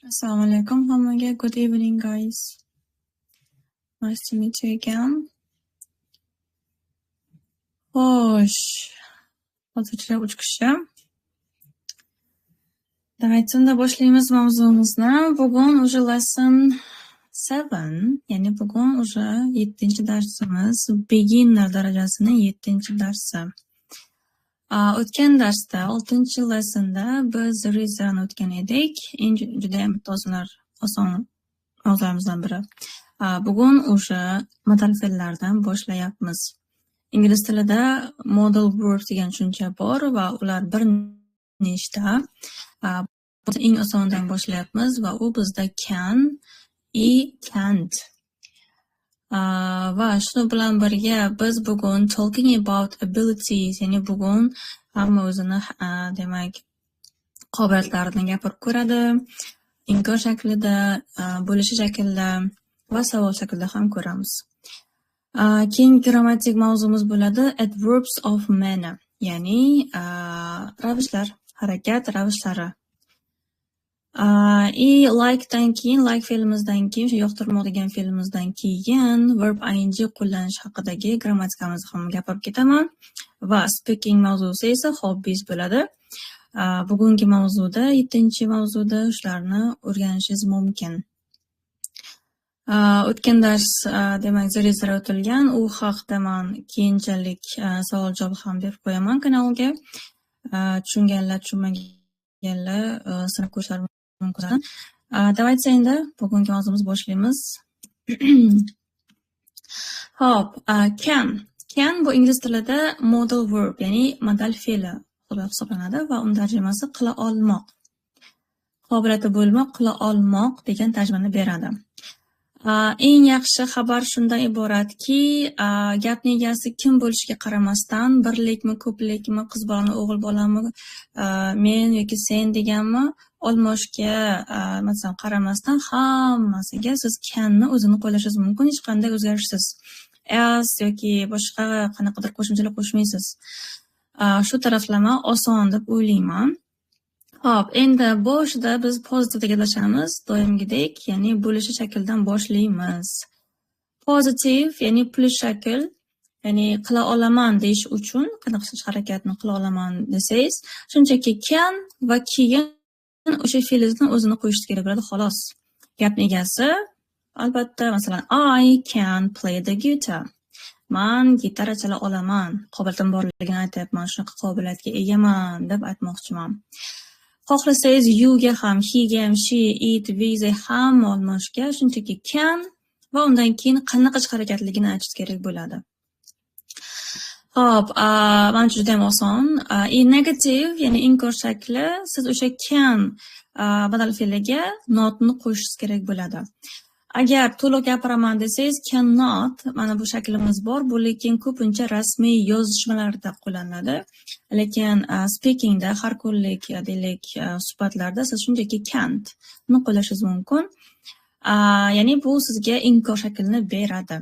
Assalomu alaykum hammaga. Good evening, guys. Nice to meet you again. Xo'sh, hozircha 3 kishi. Давайте unda boshlaymiz mavzumizni. Bugun уже lesson 7, ya'ni bugun уже 7-darsimiz. Beginner darajasining 7-darsi. O'tgan darsda 6-lessonda biz reason o'tgan edik. Juda ham oson mavzularimizdan biri. Bugun o'sha modal fe'llardan boshlayapmiz. Ingliz tilida modal verb degan tushuncha bor va ular bir nechta. Eng osondan boshlayapmiz va u bizda can, can't. Va shu bilan birga biz bugun talking about abilities, ya'ni bugun hamma o'zini demak qobiliyatlarini gapirib ko'radi. Inkor shaklida, bo'lishi shaklida va savol shaklida ham ko'ramiz. Keyingi grammatik mavzumiz bo'ladi adverbs of manner, ya'ni ravishlar, harakat ravishlari. Likedan keyin, like fe'limizdan keyin, shu yoqtirmoq degan fe'limizdan keyin verb ing qo'llanish haqidagi grammatikamizni ham gapirib ketaman va speaking mavzusi esa hobbies bo'ladi. Bugungi mavzuda, 7-mavzuda shularni o'rganishingiz mumkin. O'tgan dars demak zira o'tilgan, u haqda men keyinchalik savol javob ham berib qo'yaman kanalga. Tushunganlar, tushunmaganlar sinab ko'rishlari mumkin. Давайте endi bugungi mavzumizni boshlaymiz. Hop, can bu ingliz tilida modal verb, ya'ni modal fe'li hisoblanadi va uni tarjimasi qila olmoq. Qobiliyati bo'lmoq, qila olmoq degan tarjimani beradi. Eng yaxshi xabar shundan iboratki, gapni egasi kim bo'lishiga qaramasdan, birlikmi, ko'plikmi, qiz bolami, o'g'il bolami, men yoki sen deganmi, olmoshga masalan qaramasdan hammasiga siz canni o'zini qo'llashingiz mumkin, hech qanday o'zgarishsiz. As yoki boshqa qanaqadir qo'shimchalar qo'shmaysiz. Shu taraflama oson deb o'ylayman. Hop, endi boshida biz pozitivda gaplashamiz, doimgidek, ya'ni bo'lishi shakldan boshlaymiz. Positive, ya'ni plyus shakl, ya'ni qila olaman deyish uchun, qanaqa harakatni qila olaman desangiz, shunchaki can va keyin o'sha fe'lingizni o'zini qo'yish kerak bo'ladi, xolos. Gapning egasi, albatta, masalan, I can play the guitar. Men gitara chala olaman, qobiliyatim borligini aytyapman, shunaqa qobiliyatga egaman deb aytmoqchiman. Xohlasangiz you ga ham, he ga ham, she, it, we ham olmoshga shunchaki can va undan keyin qanaqa harakatligini aytish kerak bo'ladi. Hop, menimcha juda ham oson. Negative, ya'ni inkor shakli, siz o'sha can badal fe'liga notni qo'shishingiz kerak bo'ladi. Agar to'liq gapiraman desangiz cannot, mana bu shaklimiz bor, bu lekin ko'pincha rasmiy yozishmalarda qo'llaniladi. Lekin speakingda, har kunlik deylik suhbatlarda siz shunchaki can't ni qo'llashingiz mumkin. Ya'ni bu sizga inkor shaklini beradi.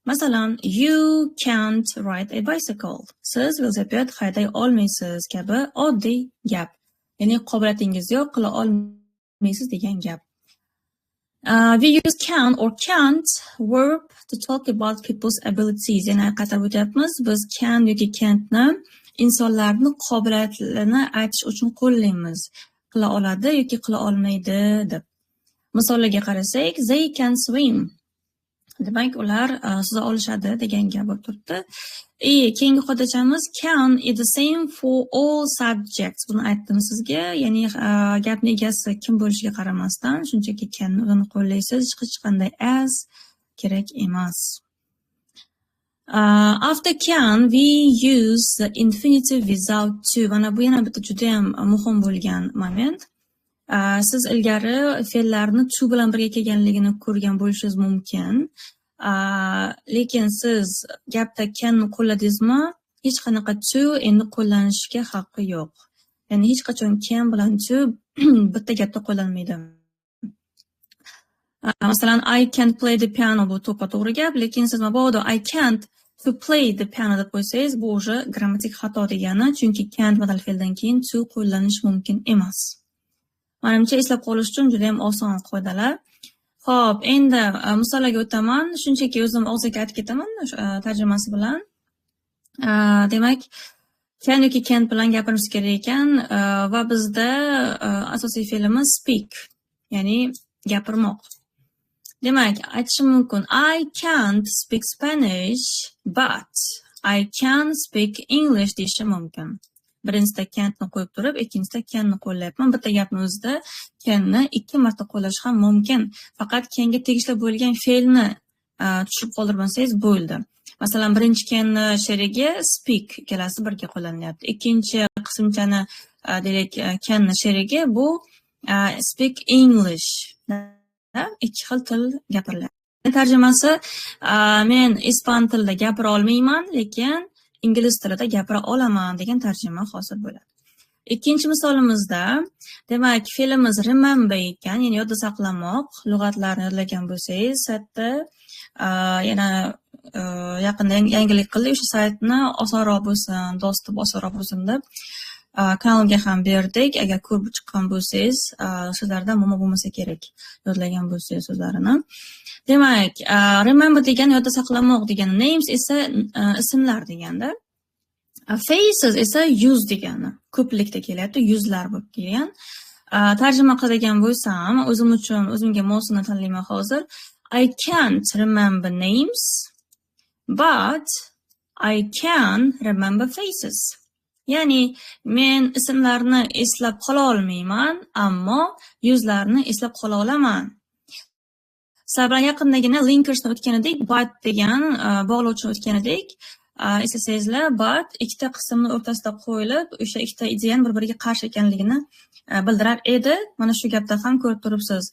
Masalan, you can't ride a bicycle. Siz velosiped hayday olmaysiz kabi oddiy gap. Ya'ni qobiliyatingiz yo'q, qila olmaysiz degan gap. We use can or can't verb to talk about people's abilities. Ya'ni qaytarib o'tyapmiz, biz can yoki can'tni insonlarni qobiliyatlarini aytish uchun qo'llaymiz. Qila oladi yoki qila olmaydi deb. Misollarga qarasak, they can swim. Demak, ular suza olishadi degan gap bo'lib turibdi. Keyingi qoidachamiz can is the same for all subjects. Buni aytdim sizga, ya'ni gapni egasi kim bo'lishiga qaramasdan, shunchaki canni o'zini qo'llaysiz, hech qanday as kerak emas. After can we use the infinitive without to. Mana bu yana bitta juda ham muhim bo'lgan moment. Siz ilgari fe'llarni to bilan birga kelganligini ko'rgan bo'lishingiz mumkin. Lekin siz gapda canni qo'lladingizmi, hech qanaqa to endi qo'llanishiga haqqi yo'q. Ya'ni hech qachon can bilan to bitta gapda qo'llanmaydi. Masalan, I can't play the piano bu to'g'ri gap, lekin siz mabodo I can't to play the piano deb qo'ysangiz, bu o'sha grammatik xato degani, chunki can't modal fe'ldan keyin to qo'llanish mumkin emas. Menimcha eslab qolish uchun juda ham oson qoidalar. Xo'p, endi misollarga o'taman. Shunchaki o'zim og'zaki aytib ketaman tarjimasi bilan. Demak, can yoki can't bilan gapirishimiz kerak ekan va bizda asosiy fe'limiz speak, ya'ni gapirmoq. Demak, aytishim mumkin I can't speak Spanish, but I can speak English deyishim mumkin. Birinchisida can'ni qo'yib turib, ikkinchisida can'ni qo'llayapman. Bitta gapni o'zida can'ni 2 marta qo'llash ham mumkin. Faqat can'ga tegishli bo'lgan fe'lni tushirib qoldirmasangiz bo'ldi. Masalan, birinchi can'ni sherigi speak ikkalasi birga qo'llanyapti. Ikkinchi qismchani deylik can'ni sherigi bu speak English. Ikki xil til gapiriladi. Tarjimasi men ispan tilida gapira olmayman, lekin ingliz tilida gapira olaman degan tarjima hosil bo'ladi. Ikkinchi misolimizda, demak, fe'limiz remember ekan, ya'ni yodda saqlamoq. Lug'atlarni yodlagan bo'lsangiz, saytda yana yaqinda yangilik qildik, o'sha saytni osonroq bo'lsin, dostib osonroq bo'lsin deb kanalga ham berdik. Agar ko'rib chiqqan bo'lsangiz, sizlarda muammo bo'lmasa kerak, yodlagan bo'lsangiz so'zlarini. Demak, remember degani yodda saqlamoq degani, names esa ismlar deganda, faces esa yuz degani, ko'plikda kelyapti, yuzlar bo'lib kelgan. Tarjima qiladigan bo'lsam, o'zim uchun o'zimga mosini tanlayman hozir. I can't remember names, but I can remember faces. Ya'ni men ismlarni eslab qola olmayman, ammo yuzlarni eslab qola olaman. Sizlar bilan yaqindagina linkersni o'tgan edik, but degan bog'lovchini o'tgan edik. Eslasangizlar, but ikkita qismni o'rtasida qo'yilib, o'sha ikkita ideyani bir-biriga qarshi ekanligini bildirar edi. Mana shu gapda ham ko'rib turibsiz.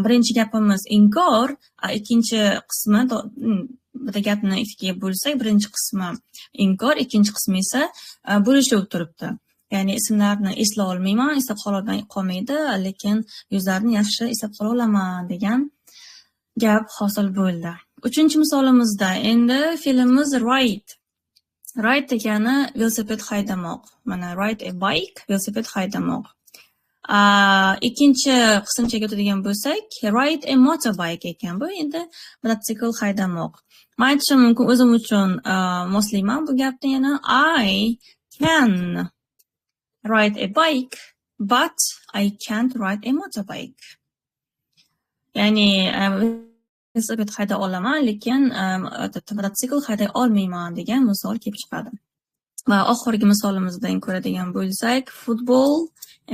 Birinchi gapimiz inkor, ikkinchi qismi bitta gapni ikkiga bo'lsak, birinchi qismi inkor, ikkinchi qismi esa bo'lishuv turibdi. Ya'ni ismlarni eslay olmayman, eslab qolmaydi, lekin yuzlarni yaxshi eslab qola olaman degan gap hosil bo'ldi. Uchinchi misolimizda endi fe'limiz ride. Ride degani velosiped haydamoq. Mana ride a bike, velosiped haydamoq. Ikkinchi qismchaga o'tadigan bo'lsak, ride a motorbike ekan bu, endi mototsikl haydamoq. Men aytishim mumkin o'zim uchun moslayman bu gapni yana. I can ride a bike, but I can't ride a motorbike. Ya'ni velosiped hayday olaman, lekin mototsikl hayday olmayman degan misol kelib chiqadi. Va oxirgi misolimizdan ko'radigan bo'lsak, football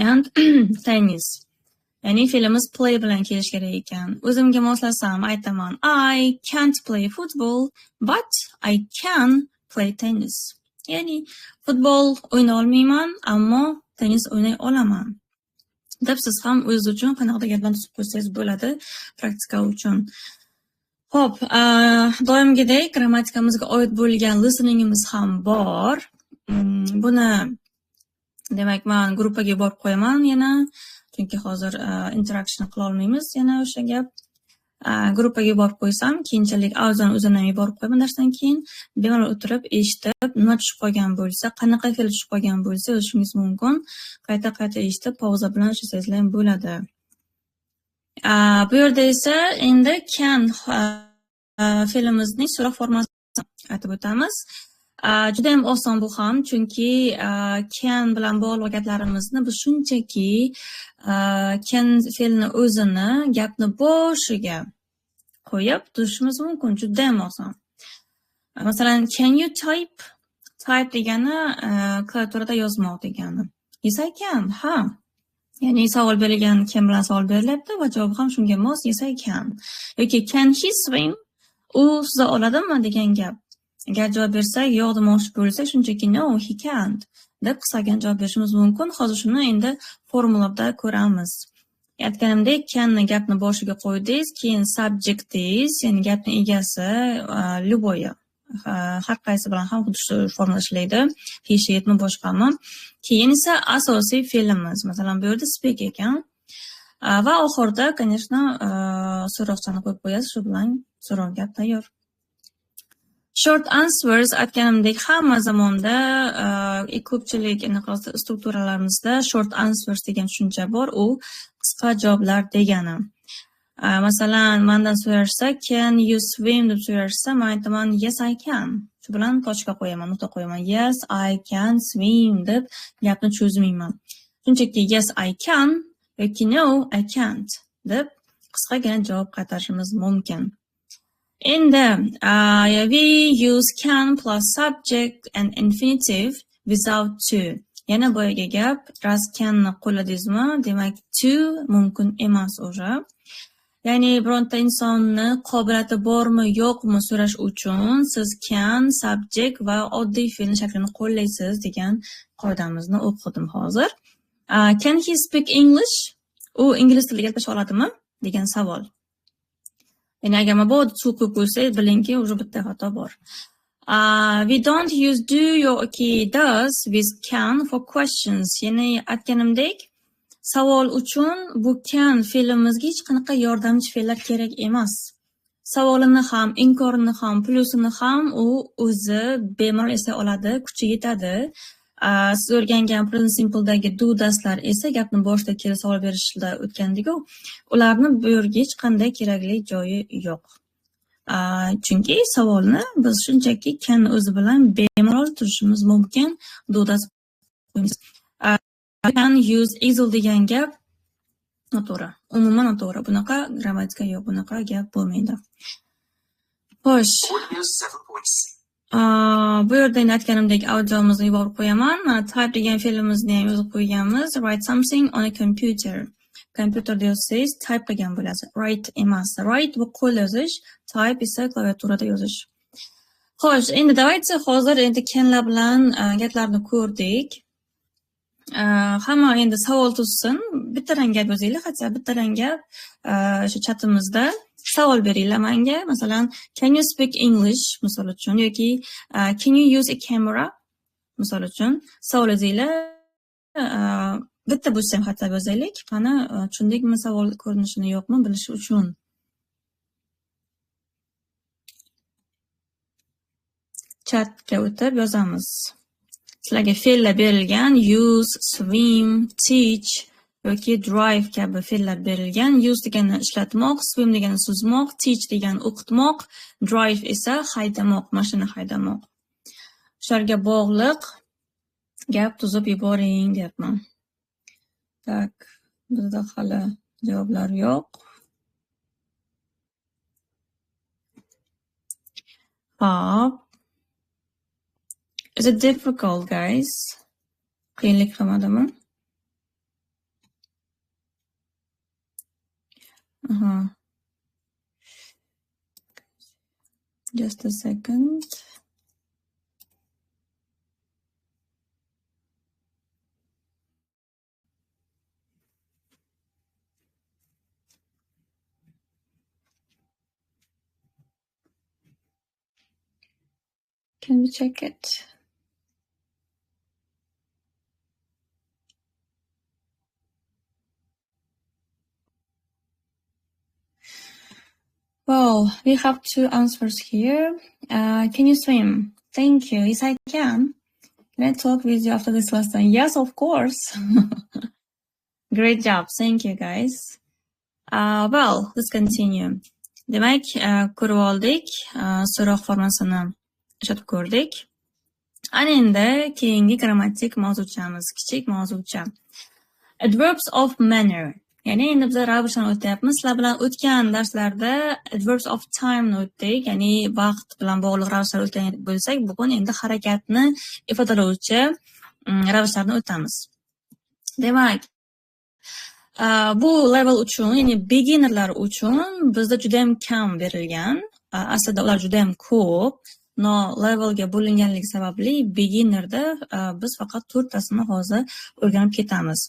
and tennis. Ya'ni fe'limiz play bilan kelish kerak ekan. O'zimga moslasam aytaman, I can't play football, but I can play tennis. Ya'ni futbol o'ynay olmayman, ammo tennis o'ynay olaman. Deb siz ham o'zingiz uchun qanaqadir gapdan tuzib qo'ysangiz bo'ladi praktika uchun. Xo'p, doimgidek grammatikamizga oid bo'lgan listeningimiz ham bor. Buni demak men gruppaga borib qo'yaman yana, chunki hozir interaction qila olmaymiz. Yana o'sha gap gruppaga borib qo'ysam, keyinchalik audioni o'zimdan borib qo'yaman. Darsdan keyin bemalol o'tirib eshitib, nima tushib qolgan bo'lsa, qanaqa fe'l tushib qolgan bo'lsa, o'zishingiz mumkin. Qayta eshitib, pauza bilan ishlasangiz ham bo'ladi. Bu yerda esa endi can fe'limizning so'roq formasini aytib o'tamiz. Juda ham oson bu ham, chunki can bilan bog'liq gaplarimizni biz shunchaki can fe'lini o'zini gapni boshiga qo'yib turishimiz mumkin. Juda ham oson. Masalan, can you type? Type degani klaviaturada yozmoq degani. Yes, I can. Ha. Ya'ni savol berilgan can bilan savol berilyapti va javob ham shunga mos, yes, I can. Yoki can he swim? U suza oladimi degan gap. Agar javob bersak, yo'q demoqchi bo'lsak, shunchaki no, he can't deb qisqagan javob berishimiz mumkin. Hozir shuni endi formulada ko'ramiz. Aytganimdek, canni gapni boshiga qo'ydingiz, keyin subjectingiz, ya'ni gapni egasi, любое. Har qaysi bilan ham xuddi shu formula ishlaydi. He, she, itmi, boshqami. Keyin esa asosiy fe'limiz. Masalan, bu yerda speak ekan. Va oxirida, конечно, so'roqchani qo'yib qo'yasiz, shu bilan so'roq gap tayyor. Short answers aytganimdek hamma zamonda ko'pchilik strukturalarimizda short answers degan tushuncha bor. U qisqa javoblar degani. Masalan, mendan so'rashsa, can you swim deb so'rashsa, men aytaman yes I can. Shu bilan tochka qo'yaman, nuqta qo'yaman. Yes I can swim deb gapni cho'zmayman. Shunchaki yes I can yoki no I can't deb qisqagina javob qaytarishimiz mumkin. Endi we use can plus subject and infinitive without to. Yana boyaga gap, ras canni qo'lladingizmi? Demak to mumkin emas o'sha. Ya'ni bironta insonni qobiliyati bormi, yo'qmi so'rash uchun siz can, subject va oddiy fe'l shaklini qo'llaysiz degan qoidamizni o'qidim hozir. Can he speak English? U ingliz tilida gaplasha oladimi degan savol. Ya'ni agar mabodo to qo'yib qo'ysangiz, bilingki, o'sha bitta xato bor. We don't use do yoki does with can for questions. Ya'ni aytganimdek, savol uchun bu can fe'limizga hech qanaqa yordamchi fe'llar kerak emas. Savolini ham, inkorini ham, plyusini ham u o'zi bemalol eslay oladi, kuchi yetadi. Siz o'rgangan present simpledagi do daslar esa gapni boshida kelib savol berishda o'tgandik-ku, ularni bu yerga hech qanday kerakli joyi yo'q. Chunki savolni biz shunchaki can o'zi bilan bemalol turishimiz mumkin. Do das can use easel degan gap noto'g'ri. Umuman noto'g'ri. Bunaqa grammatika yo'q, bunaqa gap bo'lmaydi. Xo'sh. Bu yerda aytganimdek audiomizni yuborib qo'yaman. Type degan fe'limizni ham yozib qo'yganmiz. Write something on a computer. Kompyuterda yozsangiz type qilgan bo'lasiz. Write emas. Write bu qo'l yozish, type esa klaviaturada yozish. Xo'sh, endi davaychi hozir endi canlar bilan gaplarni ko'rdik. Hamma endi savol tuzsin. Bittadan gap yozinglar, hatto bittadan gap shu chatimizda savol beringlar menga. Masalan, can you speak English misol uchun yoki can you use a camera misol uchun savol yozinglar. Bitta bo'lsa ham hatto yozaylik. Qani tushundikmi savol ko'rinishini yo'qmi bilish uchun. Chatga o'tib yozamiz. Sizlarga fe'llar berilgan, use, swim, teach yoki drive kabi fe'llar berilgan. Use degani ishlatmoq, swim degani suzmoq, teach degani o'qitmoq, drive esa haydamoq, mashina haydamoq. Shularga bog'liq gap tuzib yuboring deyapman. Tak, bizda hali javoblar yo'q. Hop. Is it difficult, guys? Qiyinlik qilmadimi? Just a second. Can we check it? Well, we have two answers here. Can you swim? Thank you. Yes, I can. Can I talk with you after this lesson? Yes, of course. Great job. Thank you, guys. Well, let's continue. Demak, ko'rib oldik. So'roq formasini ishlatib ko'rdik. Ana endi keyingi grammatik mavzuchamiz, kichik mavzucha. Adverbs of manner. Ya'ni endi biz ravishdan o'tyapmiz. Sizlar bilan o'tgan darslarda adverbs of time ni o'tdik. Ya'ni vaqt bilan bog'liq ravishlar o'tgan bo'lsak, bugun endi harakatni ifodalovchi ravishlarni o'tamiz. Demak, bu level uchun, ya'ni beginnerlar uchun bizda juda ham kam berilgan. Aslida ular juda ham ko'p. No levelga bo'linganligi sababli beginnerda biz faqat 4 tasini hozir o'rganib ketamiz.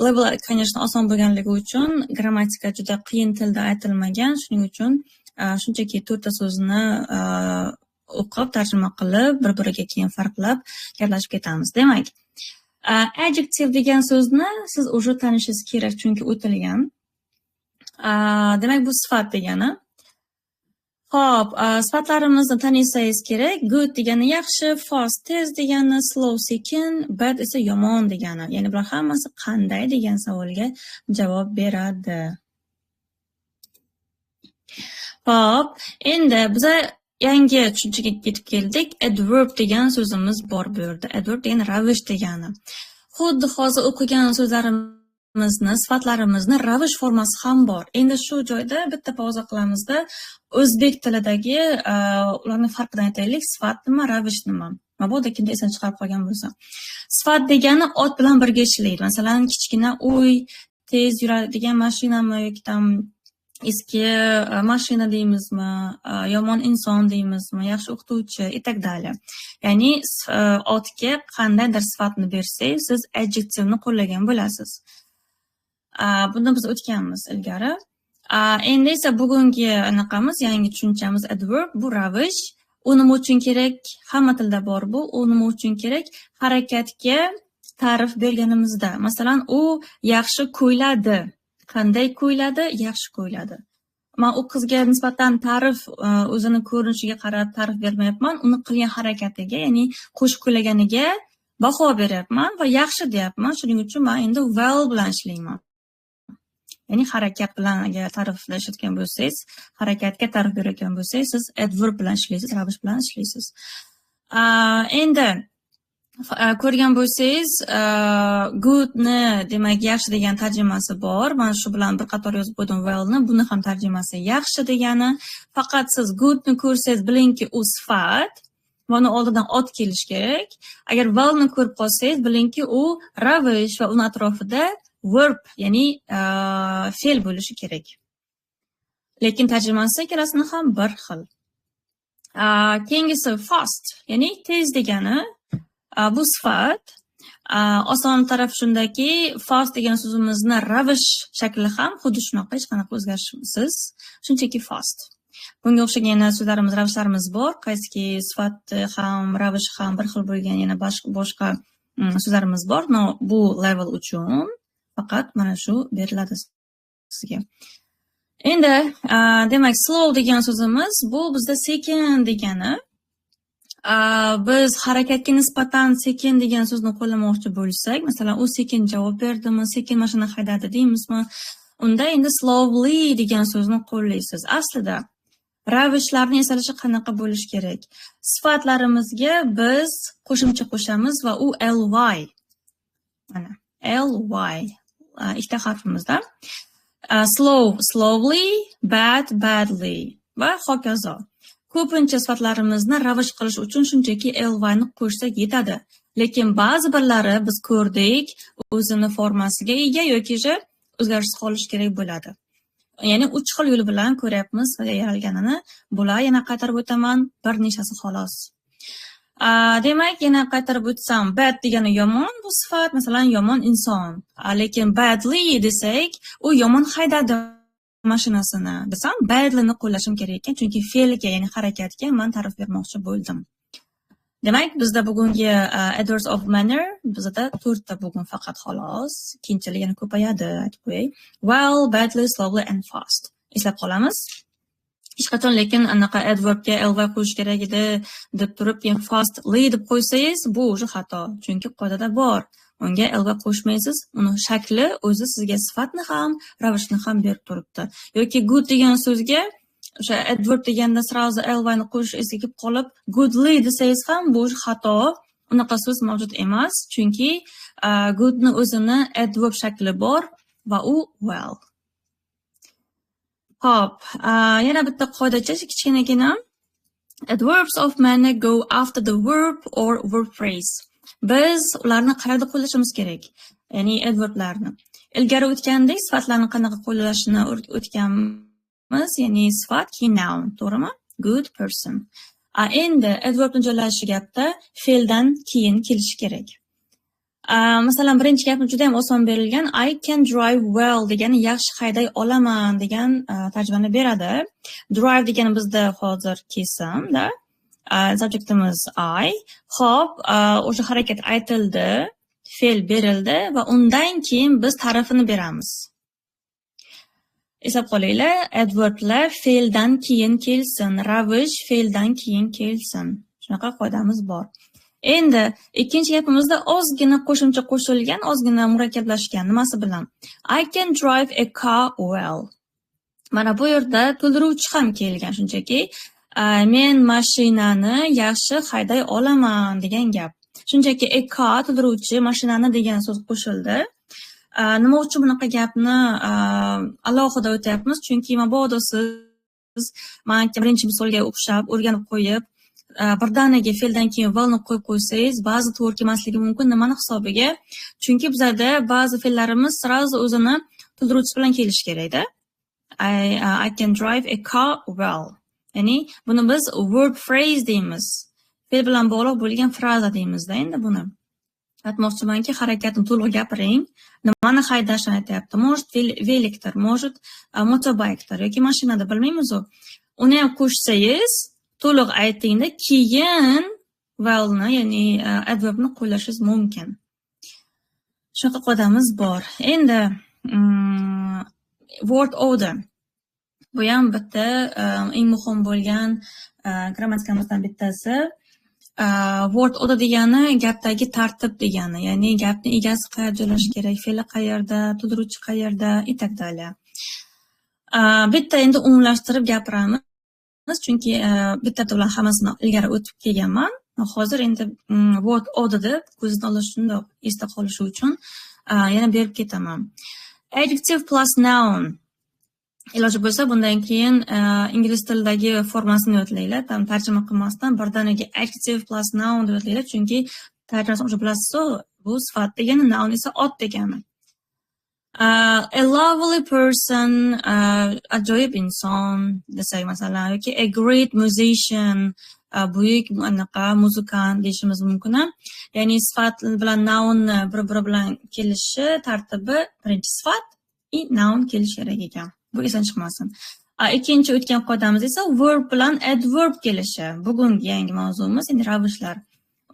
Level, конечно, oson bo'lganligi uchun grammatika juda qiyin tilda aytilmagan. Shuning uchun shunchaki 4 ta so'zni o'qib, tarjima qilib, bir-biriga keyin farqlab gaplashib ketamiz. Demak, adjective degan so'zni siz o'sha tanishingiz kerak, chunki o'tilgan. Demak, bu sifat degani. Xo'p, sifatlarimizni taniysangiz kerak. Good degani yaxshi, fast tez degani, slow sekin, bad esa yomon degani. Ya'ni bular hammasi qanday degan savolga javob beradi. Xo'p, endi biza yangi tushunchaga yetib keldik. Adverb degan so'zimiz bor bu yerda. Adverb degani ravish degani. Xuddi hozir o'qigan so'zlarimizni, sifatlarimizni ravish formasi ham bor. Endi shu joyda bitta pauza qilamizda o'zbek tilidagi ularning farqidan aytaylik. Sifat nima, ravish nima? Mabodo kimda esdan chiqarib qolgan bo'lsa. Sifat degani ot bilan birga ishlaydi. Masalan, kichkina uy, tez yuradigan mashinami yoki eski mashina deymizmi, yomon inson deymizmi, yaxshi o'qituvchi и так далее. Ya'ni otga qandaydir sifatni bersangiz, siz adjektivni qo'llagan bo'lasiz. Buni biz o'tganmiz ilgari. Endi esa bugungi anaqamiz, yangi tushunchamiz adverb, bu ravish. U nima uchun kerak? Hamma tilda bor bu. U nima uchun kerak? Harakatga ta'rif berganimizda. Masalan, u yaxshi ko'yladi. Qanday ko'yladi? Yaxshi ko'yladi. Men u qizga nisbatan ta'rif, o'zini ko'rinishiga qarab ta'rif bermayapman. Uni qilgan harakatiga, ya'ni qo'shib ko'ylaganiga baho beryapman va yaxshi deyapman. Shuning uchun men endi well bilan ishlayman. Ya'ni harakat bilan agar ta'riflashayotgan bo'lsangiz, harakatga ta'rif berayotgan bo'lsangiz, siz adverb bilan ishlaysiz, ravish bilan ishlaysiz. Endi ko'rgan bo'lsangiz, goodni demak yaxshi degan tarjimasi bor. Men shu bilan bir qator yozib qo'ydim wellni. Buni ham tarjimasi yaxshi degani. Faqat siz goodni ko'rsangiz bilingki u sifat va uni oldidan ot kelish kerak. Agar wellni ko'rib qolsangiz bilingki u ravish va uni atrofida verb, ya'ni fe'l bo'lishi kerak. Lekin tarjimasi ikkalasini ham bir xil. Keyingisi fast, ya'ni tez degani. Bu sifat. Oson taraf shundaki, fast degan so'zimizni ravish shakli ham xuddi shunaqa, hech qanaqa o'zgarishsiz. Shunchaki fast. Bunga o'xshagan yana so'zlarimiz, ravishlarimiz bor. Qaysiki sifat ham, ravish ham bir xil bo'lgan yana boshqa so'zlarimiz bor. Bu level uchun faqat mana shu beriladi sizga. Endi demak slow degan so'zimiz bu bizda sekin degani. Biz harakatga nisbatan sekin degan so'zni qo'llamoqchi bo'lsak, masalan, u sekin javob berdimi, sekin mashina haydadi deymizmi, unda endi slowly degan so'zni qo'llaysiz. Aslida ravishlarning yasalishi qanaqa bo'lishi kerak? Sifatlarimizga biz qo'shimcha qo'shamiz va u ly. Mana ly ikkita harfimizda. Slow, slowly, bad, badly va hokazo. Ko'pincha sifatlarimizni ravish qilish uchun shunchaki ly ni qo'shsak yetadi. Lekin ba'zi birlari biz ko'rdik, o'zini formasiga ega yoki o'zgarishsiz qolish kerak bo'ladi. Ya'ni 3 xil yo'l bilan ko'ryapmiz yaralganini. Bular yana qaytarib o'taman, bir nechasi xolos. Demak, yana qaytarib o'tsam, bad degani yomon bu sifat, masalan, yomon inson. Lekin badly desak, u yomon haydadi mashinasini desam, badlyni qo'llashim kerak ekan, chunki fe'lga, ya'ni harakatga men ta'rif bermoqchi bo'ldim. Demak, bizda bugungi adverbs of manner bizda 4 ta bugun faqat xolos. Keyinchalik yana ko'payadi, aytib qo'yay. Well, badly, slowly and fast. Eslab qolamiz. Hech qachon lekin anaqa adverbga ly qo'yish kerak edi deb turib, keyin fastly deb qo'ysangiz, bu o'sha xato. Chunki qoidada bor. Unga ly qo'shmaysiz, uni shakli o'zi sizga sifatni ham, ravishni ham berib turibdi. Yoki good degan so'zga o'sha adverb deganda srazu ly ni qo'shish esiga kelib qolib, goodly desangiz ham bu xato. Unaqa so'z mavjud emas, chunki goodni o'zini adverb shakli bor va u well. Hop, yana bitta qoidacha kichkinagina. Adverbs of manner go after the verb or verb phrase. Biz ularni qayerda qo'llashimiz kerak? Ya'ni adverblarni. Ilgari o'tgandek sifatlarni qanaqa qo'llashini o'tganmiz, ya'ni sifat keyin noun, to'g'rimi? Good person. Endi adverbning joylashishi gapda fe'ldan keyin kelishi kerak. Masalan, birinchi gapni juda ham oson berilgan. I can drive well degani yaxshi hayday olaman degan tarjimani beradi. Drive degani bizda hozir kesimda. Subjektimiz I. Xo'p, o'sha harakat aytildi, fe'l berildi va undan keyin biz ta'rifini beramiz. Eslab qolinglar, adverblar fe'ldan keyin kelsin, ravish fe'ldan keyin kelsin. Shunaqa qoidamiz bor. Endi ikkinchi gapimizda ozgina qo'shimcha qo'shilgan, ozgina murakkablashgan. Nimasi bilan? I can drive a car well. Mana bu yerda to'ldiruvchi ham kelgan, shunchaki men mashinani yaxshi hayday olaman degan gap. Shunchaki a car to'ldiruvchi mashinani degan so'z qo'shildi. Nima uchun bunaqa gapni alohida o'tyapmiz? Chunki mabodo siz birinchi misolga o'xshab o'rganib qo'yib, birdaniga fe'ldan keyin valni qo'yib qo'ysangiz, ba'zi to'g'ri kelmasligi mumkin. Nimani hisobiga? Chunki bizlarda ba'zi fe'llarimiz sразу o'zini to'ldiruvchi bilan kelishi kerakda. I can drive a car well. Ya'ni buni biz verb phrase deymiz. Fe'l bilan bog'liq bo'lgan fraza deymizda endi buni. Aytmoqchimanki, harakatni to'liq gapiring. Nimani haydashni aytyapti? Может, velikdir, может, motobaykdir yoki mashinada bilmaymiz-ku. Uni ham qo'shsangiz, to'liq aytingda, keyin wellni, ya'ni adverbni qo'llashingiz mumkin. Shunaqa qoidamiz bor. Endi word order. Bu ham bitta eng muhim bo'lgan grammatikamizdan bittasi. Word order degani gapdagi tartib degani, ya'ni gapni egasi qayerda joylashishi kerak, fe'li qayerda, to'ldiruvchi qayerda, itdalya. Bitta endi umumlashtirib gapiramiz, chunki bitta bilan hammasini ilgari o'tib kelganman. Hozir endi word orderni ko'zdan olish shundoq esda qolishi uchun yana berib ketaman. Adjective plus noun. Iloji bo'lsa bundan keyin ingliz tilidagi formasini yodlanglar, tarjima qilmasdan birdaniga adjective plus noun deb yodlanglar, chunki tarjimasini o'sha bilasiz-ku, bu sifat degani, noun esa ot degani. A lovely person, ajoyib inson desak masalan, yoki a great musician, buyuk anaqa muzikant deyishimiz mumkin. Ya'ni sifat bilan noun bir-biri bilan kelishi tartibi birinchi sifat noun kelishi kerak ekan. Bu esan chiqmasin. Ikkinchi o'tgan qoidamiz esa verb bilan adverb kelishi. Bugungi yangi mavzumiz endi ravishlar.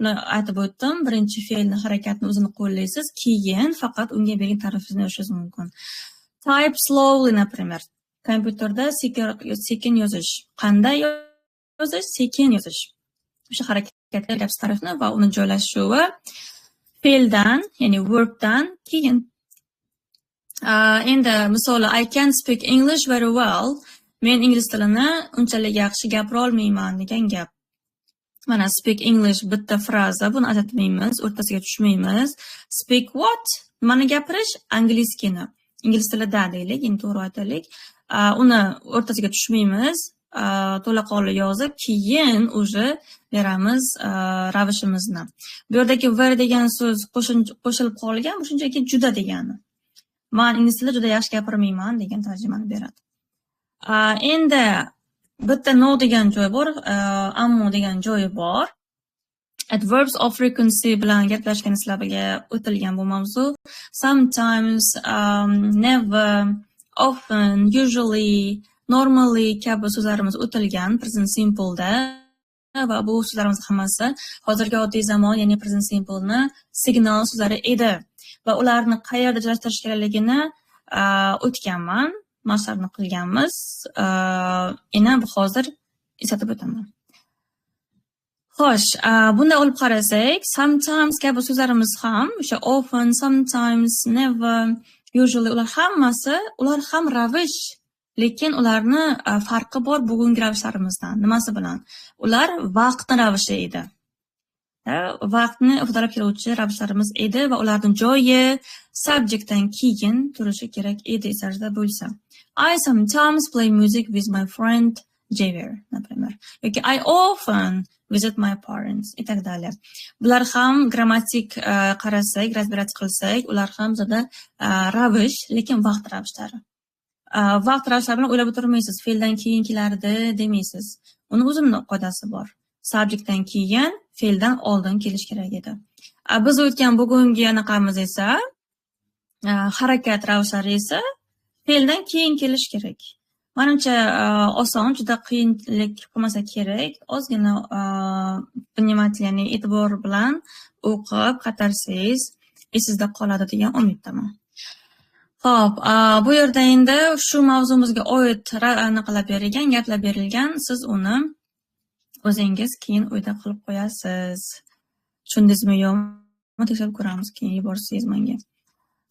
Uni aytib o'tdim. Birinchi fe'lni, harakatni o'zini qo'llaysiz, keyin faqat unga bergan ta'rifingizni yozishingiz mumkin. Type slowly, например. Kompyuterda sekin yozish. Qanday yozish? Sekin yozish. O'sha harakatga gap ta'rifni va uni joylashuvi fe'ldan, ya'ni verbdan keyin. Endi misoli, I can speak English very well. Men ingliz tilini unchalik yaxshi gapira olmayman degan gap. Mana speak English bitta fraza, buni ajratmaymiz, o'rtasiga tushmaymiz. Speak what? Nimani gapirish? Anglizkini. Ingliz tilida deylik, endi to'g'ri aytaylik. Uni o'rtasiga tushmaymiz, to'laqonli yozib, keyin o'zi beramiz ravishimizni. Bu yerdagi very degan so'z qo'shilib qolgan, bu shunchaki juda degani. Men ingliz tilida juda yaxshi gapirmayman degan tarjimani beradi. Endi bitta no degan joy bor, ammo degan joyi bor. Adverbs of frequency bilan gaplashgan sizlarga o'tilgan bu mavzu. Sometimes, never, often, usually, normally kabi so'zlarimiz o'tilgan present simple'da va bu so'zlarimiz hammasi hozirgi oddiy zamon, ya'ni present simple'ni signal so'zlari edi. Va ularni qayerda joylashtirish kerakligini o'tganman, mashqlarni qilganmiz. Yana hozir eslatib o'taman. Xo'sh, bunday olib qarasak, sometimes kabi so'zlarimiz ham, o'sha often, sometimes, never, usually ular ham ravish, lekin ularni farqi bor bugungi ravishlarımizdan. Nimasi bilan? Ular vaqtni ravishi edi. Vaqtni ifodalab keluvchi ravishlarimiz edi va ularning joyi subjectdan keyin turishi kerak edi esingizda bo'lsa. I sometimes play music with my friend Javier, например. Yoki I often visit my parents, itdalya. Bular ham grammatik qarasak, razbirati qilsak, ular ham zada ravish, lekin vaqt ravishlari. Vaqt ravishlari bilan o'ylab o'tirmaysiz, fe'ldan keyin kelardi demaysiz. Uni o'zining qoidasi bor. Subjectdan keyin fe'ldan oldin kelish kerak edi. Biz o'tgan bugungi anaqamiz esa harakat ravishlari esa fe'ldan keyin kelish kerak. Menimcha oson, juda qiyinlik qilmasa kerak. Ozgina ya'ni e'tibor bilan o'qib, qatarsangiz esingizda qoladi degan umiddaman. Xo'p, bu yerda endi shu mavzumizga oid aniqlab berilgan, gaplab berilgan. Siz uni o'zingiz keyin uyda qilib qo'yasiz. Tushundingizmi yo'qmi? Tekshirib ko'ramiz, keyin yuborsangiz menga.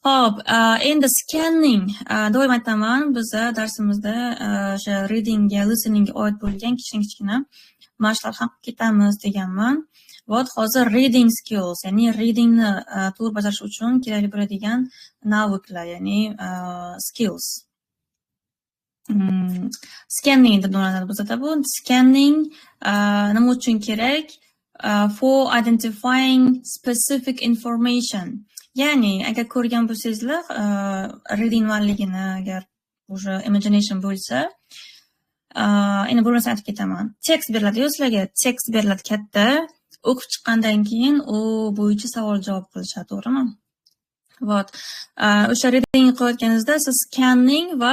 Xo'p, endi scanning, doim aytaman, biza darsimizda o'sha readingga, listeningga oid bo'lgan kichkina mashqlar ham ketamiz deganman. Vot hozir reading skills, ya'ni readingni to'g'ri bajarish uchun kerakli bo'ladigan naviklar, ya'ni skills. Scanning deb nomlanadi bizda bu. Scanning nima uchun kerak? For identifying specific information. Ya'ni agar ko'rgan bo'lsangizlar, reading nimaligini, agar o'sha imagination bo'lsa, endi bo'lmasa aytib ketaman. Tekst beriladi, sizlarga tekst beriladi katta. O'qib chiqqandan keyin u bo'yicha savol javob qilishadi, to'g'rimi? Vot. O'sha reading qilayotganingizda siz scanning va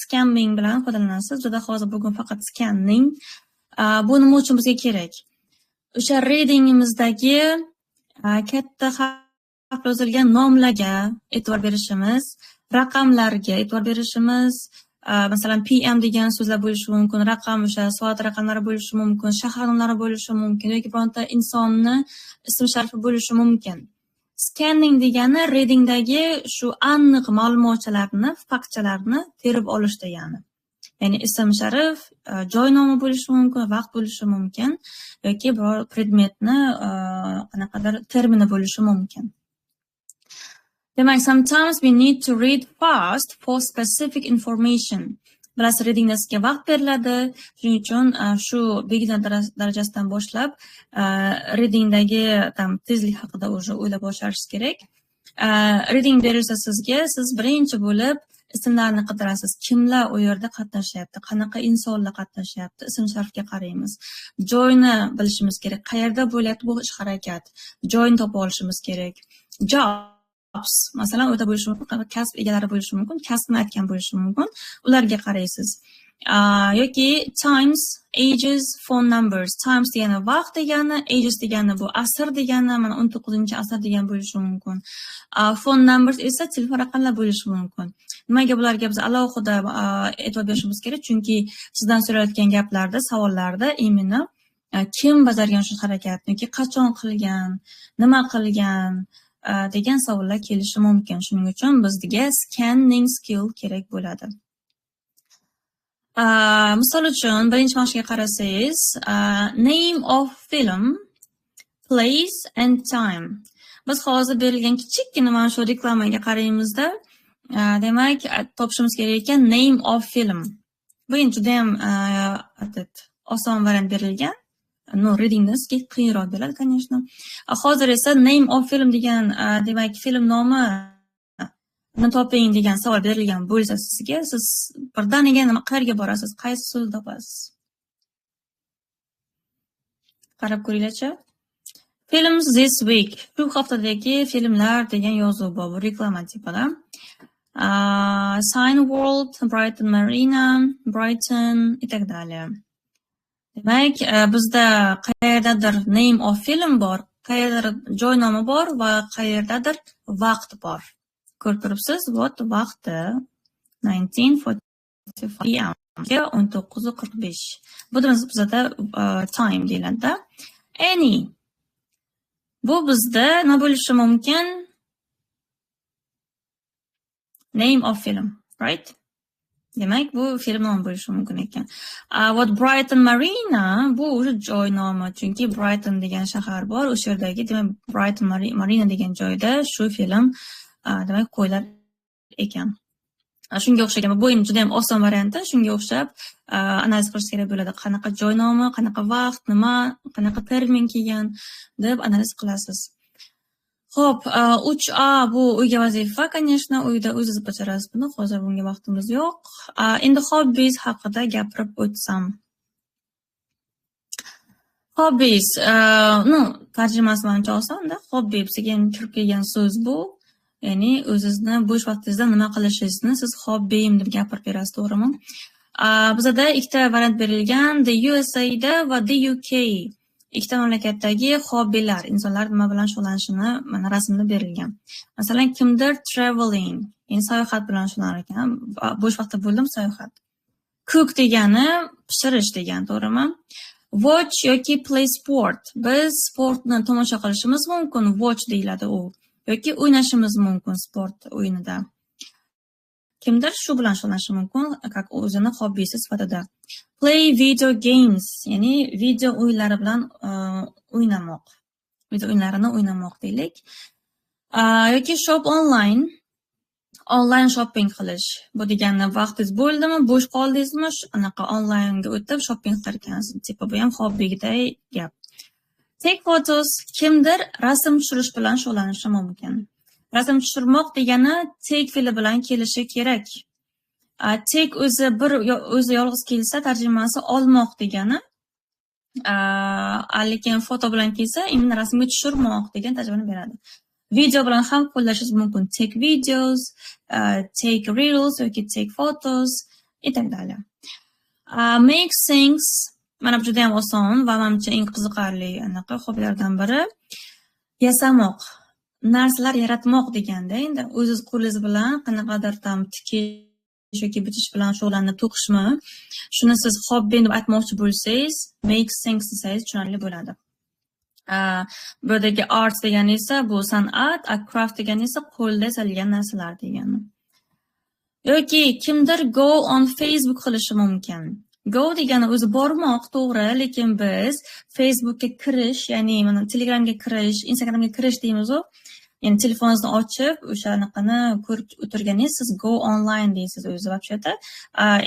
scamming bilan foydalanasiz. Juda hozir bugun faqat scanning. Bu nima uchun bizga kerak? O'sha readingimizdagi katta harf yozilgan nomlarga e'tibor berishimiz, raqamlarga e'tibor berishimiz, masalan PM degan so'zlar bo'lishi mumkin, raqam o'sha soat raqamlari bo'lishi mumkin, shahar nomlari bo'lishi mumkin yoki bironta insonni ism sharifi bo'lishi mumkin. Scanning degani readingdagi shu aniq ma'lumotlarni, faktchalarni terib olish degani. Ya'ni ism sharif, joy nomi bo'lishi mumkin, vaqt bo'lishi mumkin yoki biror predmetni qanaqadir termini bo'lishi mumkin. Demak, sometimes we need to read fast for specific information. Bilasiz, readingda sizga vaqt beriladi. Shuning uchun shu beginner darajasidan boshlab readingdagi tezlik haqida o'ylab boshlashingiz kerak. Reading berilsa sizga, siz birinchi bo'lib ismlarni qidirasiz. Kimlar u yerda qatnashyapti, qanaqa insonlar qatnashyapti, ism sharifga qaraymiz. Joyni bilishimiz kerak, qayerda bo'lyapti bu ish harakat. Joyni topib olishimiz kerak. Masalan, o'ta bo'lishi mumkin, kasb egalari bo'lishi mumkin, kasbni aytgan bo'lishi mumkin. Ularga qaraysiz. Yoki times, ages, phone numbers. Times degani vaqt degani, ages degani bu asr degani, mana 19-asr degan bo'lishi mumkin. Phone numbers esa telefon raqamlar bo'lishi mumkin. Nimaga bularga biz alohida e'tibor berishimiz kerak? Chunki sizdan so'rayotgan gaplarda, savollarda imенно kim bajargan shu harakatni yoki qachon qilgan, nima qilgan degan savollar kelishi mumkin. Shuning uchun bizga scanning skill kerak bo'ladi. Misol uchun birinchi mashqqa qarasangiz, name of film, place and time. Biz hozir berilgan kichikgina mana shu reklamaga qaraymizda, demak, topishimiz kerak ekan name of film. Bu endi juda ham oson variant berilgan. No, readingda sizga qiyinroq bo'ladi, конечно. Hozir esa name of film degan, demak, film nomi toping degan savol berilgan bo'lsa sizga, siz birdaniga qayerga borasiz, qaysi so'zni topasiz? Qarab ko'ringlarchi. Films this week. Shu haftadagi filmlar degan yozuv bor, bu reklama tipida. Sign World, Brighton Marina, Brighton и так далее. Demak, bizda qayerdadir name of film bor, qayerdadir joy nomi bor va qayerdadir vaqt bor. Ko'rib turibsiz, vot vaqti 19:45 PM, 19:45. Bu bizda time deyiladi. Any. Bu bizda nima bo'lishi mumkin? Name of film, right? Demak, bu film nomi bo'lishi mumkin ekan. What Brighton Marina, bu o'sha joy nomi, chunki Brighton degan shahar bor, o'sha yerdagi, demak, Brighton Marina degan joyda shu film demak qo'ylar ekan. Shunga o'xshagan, bu endi juda ham oson varianti, shunga o'xshab analiz qilish kerak bo'ladi. Qanaqa joy nomi, qanaqa vaqt, nima, qanaqa termin kelgan deb analiz qilasiz. Xo'p, 3A bu uyga vazifa, конечно, uyda o'zingiz bajarasiz buni. Hozir bunga vaqtimiz yo'q. Endi hobbies haqida gapirib o'tsam. Hobbies, tarjimasi menimcha oson-da. Hobbi bizga kirib kelgan so'z bu. Ya'ni o'zingizni bo'sh vaqtingizda nima qilishingizni siz hobbim deb gapirib berasiz, to'g'rimi? Bizda ikkita variant berilgan, the USA da va the UK. ikkita mamlakatdagi hobbilar, insonlar nima bilan shug'ullanishini mana rasmda berilgan. Masalan, kimdir traveling, ya'ni sayohat bilan shug'ullanar ekan. Bo'sh vaqtda bo'ldim sayohat. Cook degani pishirish degani, to'g'rimi? Watch yoki play sport. Biz sportni tomosha qilishimiz mumkin, watch deyiladi u. Yoki o'ynashimiz mumkin sport o'yinida. Kimdir shu bilan shug'ullanishi mumkin, как o'zini hobbisi sifatida. Play video games, ya'ni video o'yinlari bilan o'ynamoq. Video o'yinlarini o'ynamoq deylik. Yoki shop online. Online shopping qilish. Bu degani vaqtingiz bo'ldimi, bo'sh qoldingizmi, anaqa onlaynga o'tib shopping qilar ekansiz. Tipa bu ham hobbiday gap. Take photos, kimdir rasm tushirish bilan shug'ullanishi mumkin. Rasm tushirmoq degani take fe'li bilan kelishi kerak. Take o'zi yolg'iz kelsa tarjimasi olmoq degani. Lekin foto bilan kelsa, endi rasmga tushirmoq degan tarjimani beradi. Video bilan ham qo'llashingiz mumkin. Take videos, take reels yoki take photos etagdali. Make things, mana bu juda ham oson va menimcha eng qiziqarli anaqa hobbilardan biri. Yasamoq, narsalar yaratmoq deganda, endi o'zingiz qo'lingiz bilan qanaqadir tam tikish yoki bitish bilan shug'ullanib to'qishmi, shuni siz hobbi deb aytmoqchi bo'lsangiz, make things desangiz tushunarli bo'ladi. Bu yerdagi art degani esa bu san'at, craft degani esa qo'lda yasalgan narsalar degani. Yoki kimdir go on Facebook qilishi mumkin. Go degani o'zi bormoq, to'g'ri, lekin biz Facebookga kirish, ya'ni mana Telegramga kirish, Instagramga kirish deymiz-ku. Ya'ni telefoningizni ochib, o'shanaqani ko'rib o'tirganingiz siz go online deysiz o'zi вообще-то.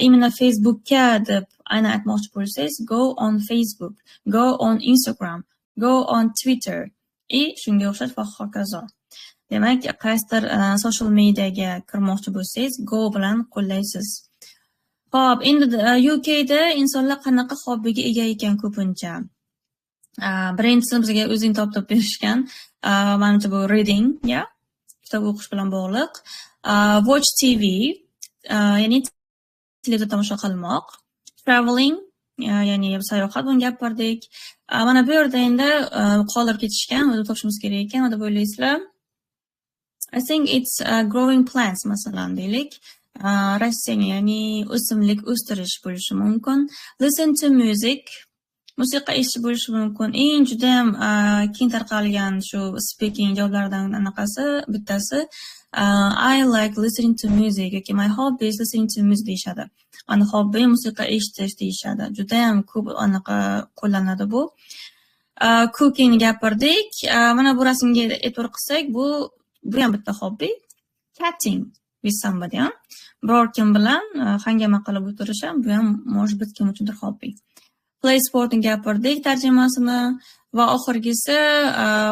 Именно Facebookka deb aynan aytmoqchi bo'lsangiz, go on Facebook, go on Instagram, go on Twitter shunga o'xshash va hokazo. Demak, qaysidir social mediaga kirmoqchi bo'lsangiz, go bilan qo'llaysiz. Xo'p, endi UK da insonlar qanaqa hobbiga ega ekan ko'pincha. Birinchisi bizga o'zing topib berishgan. Menimcha bu reading, ya, kitob o'qish bilan bog'liq. Watch TV, ya'ni televizor tomosha qilmoq. Traveling, ya'ni sayohat bunga gapirdik. Mana bu yerda endi qoldirib ketishgan, o'zi topishimiz kerak ekan, deb o'ylaysizlar. I think it's growing plants masalan deylik. Rastlangan, ya'ni o'simlik o'stirish bo'lishi mumkin. Listen to music, musiqa eshitish bo'lishi mumkin. Eng juda ham keng tarqalgan shu speaking javoblardan anaqasi bittasi I like listening to music yoki my hobby is listening to music deyishadi. Ana hobbi musiqa eshitish deyishadi. Juda ham ko'p anaqa qo'llanadi bu. Cooking gapirdik. Mana bu rasmga e'tibor qilsak, bu ham bitta hobbi. Chatting with somebody, biror kim bilan hangama qilib o'tirish ham bu ham может быть kim uchundir hobbi. Play sportni gapirdik tarjimasini va oxirgisi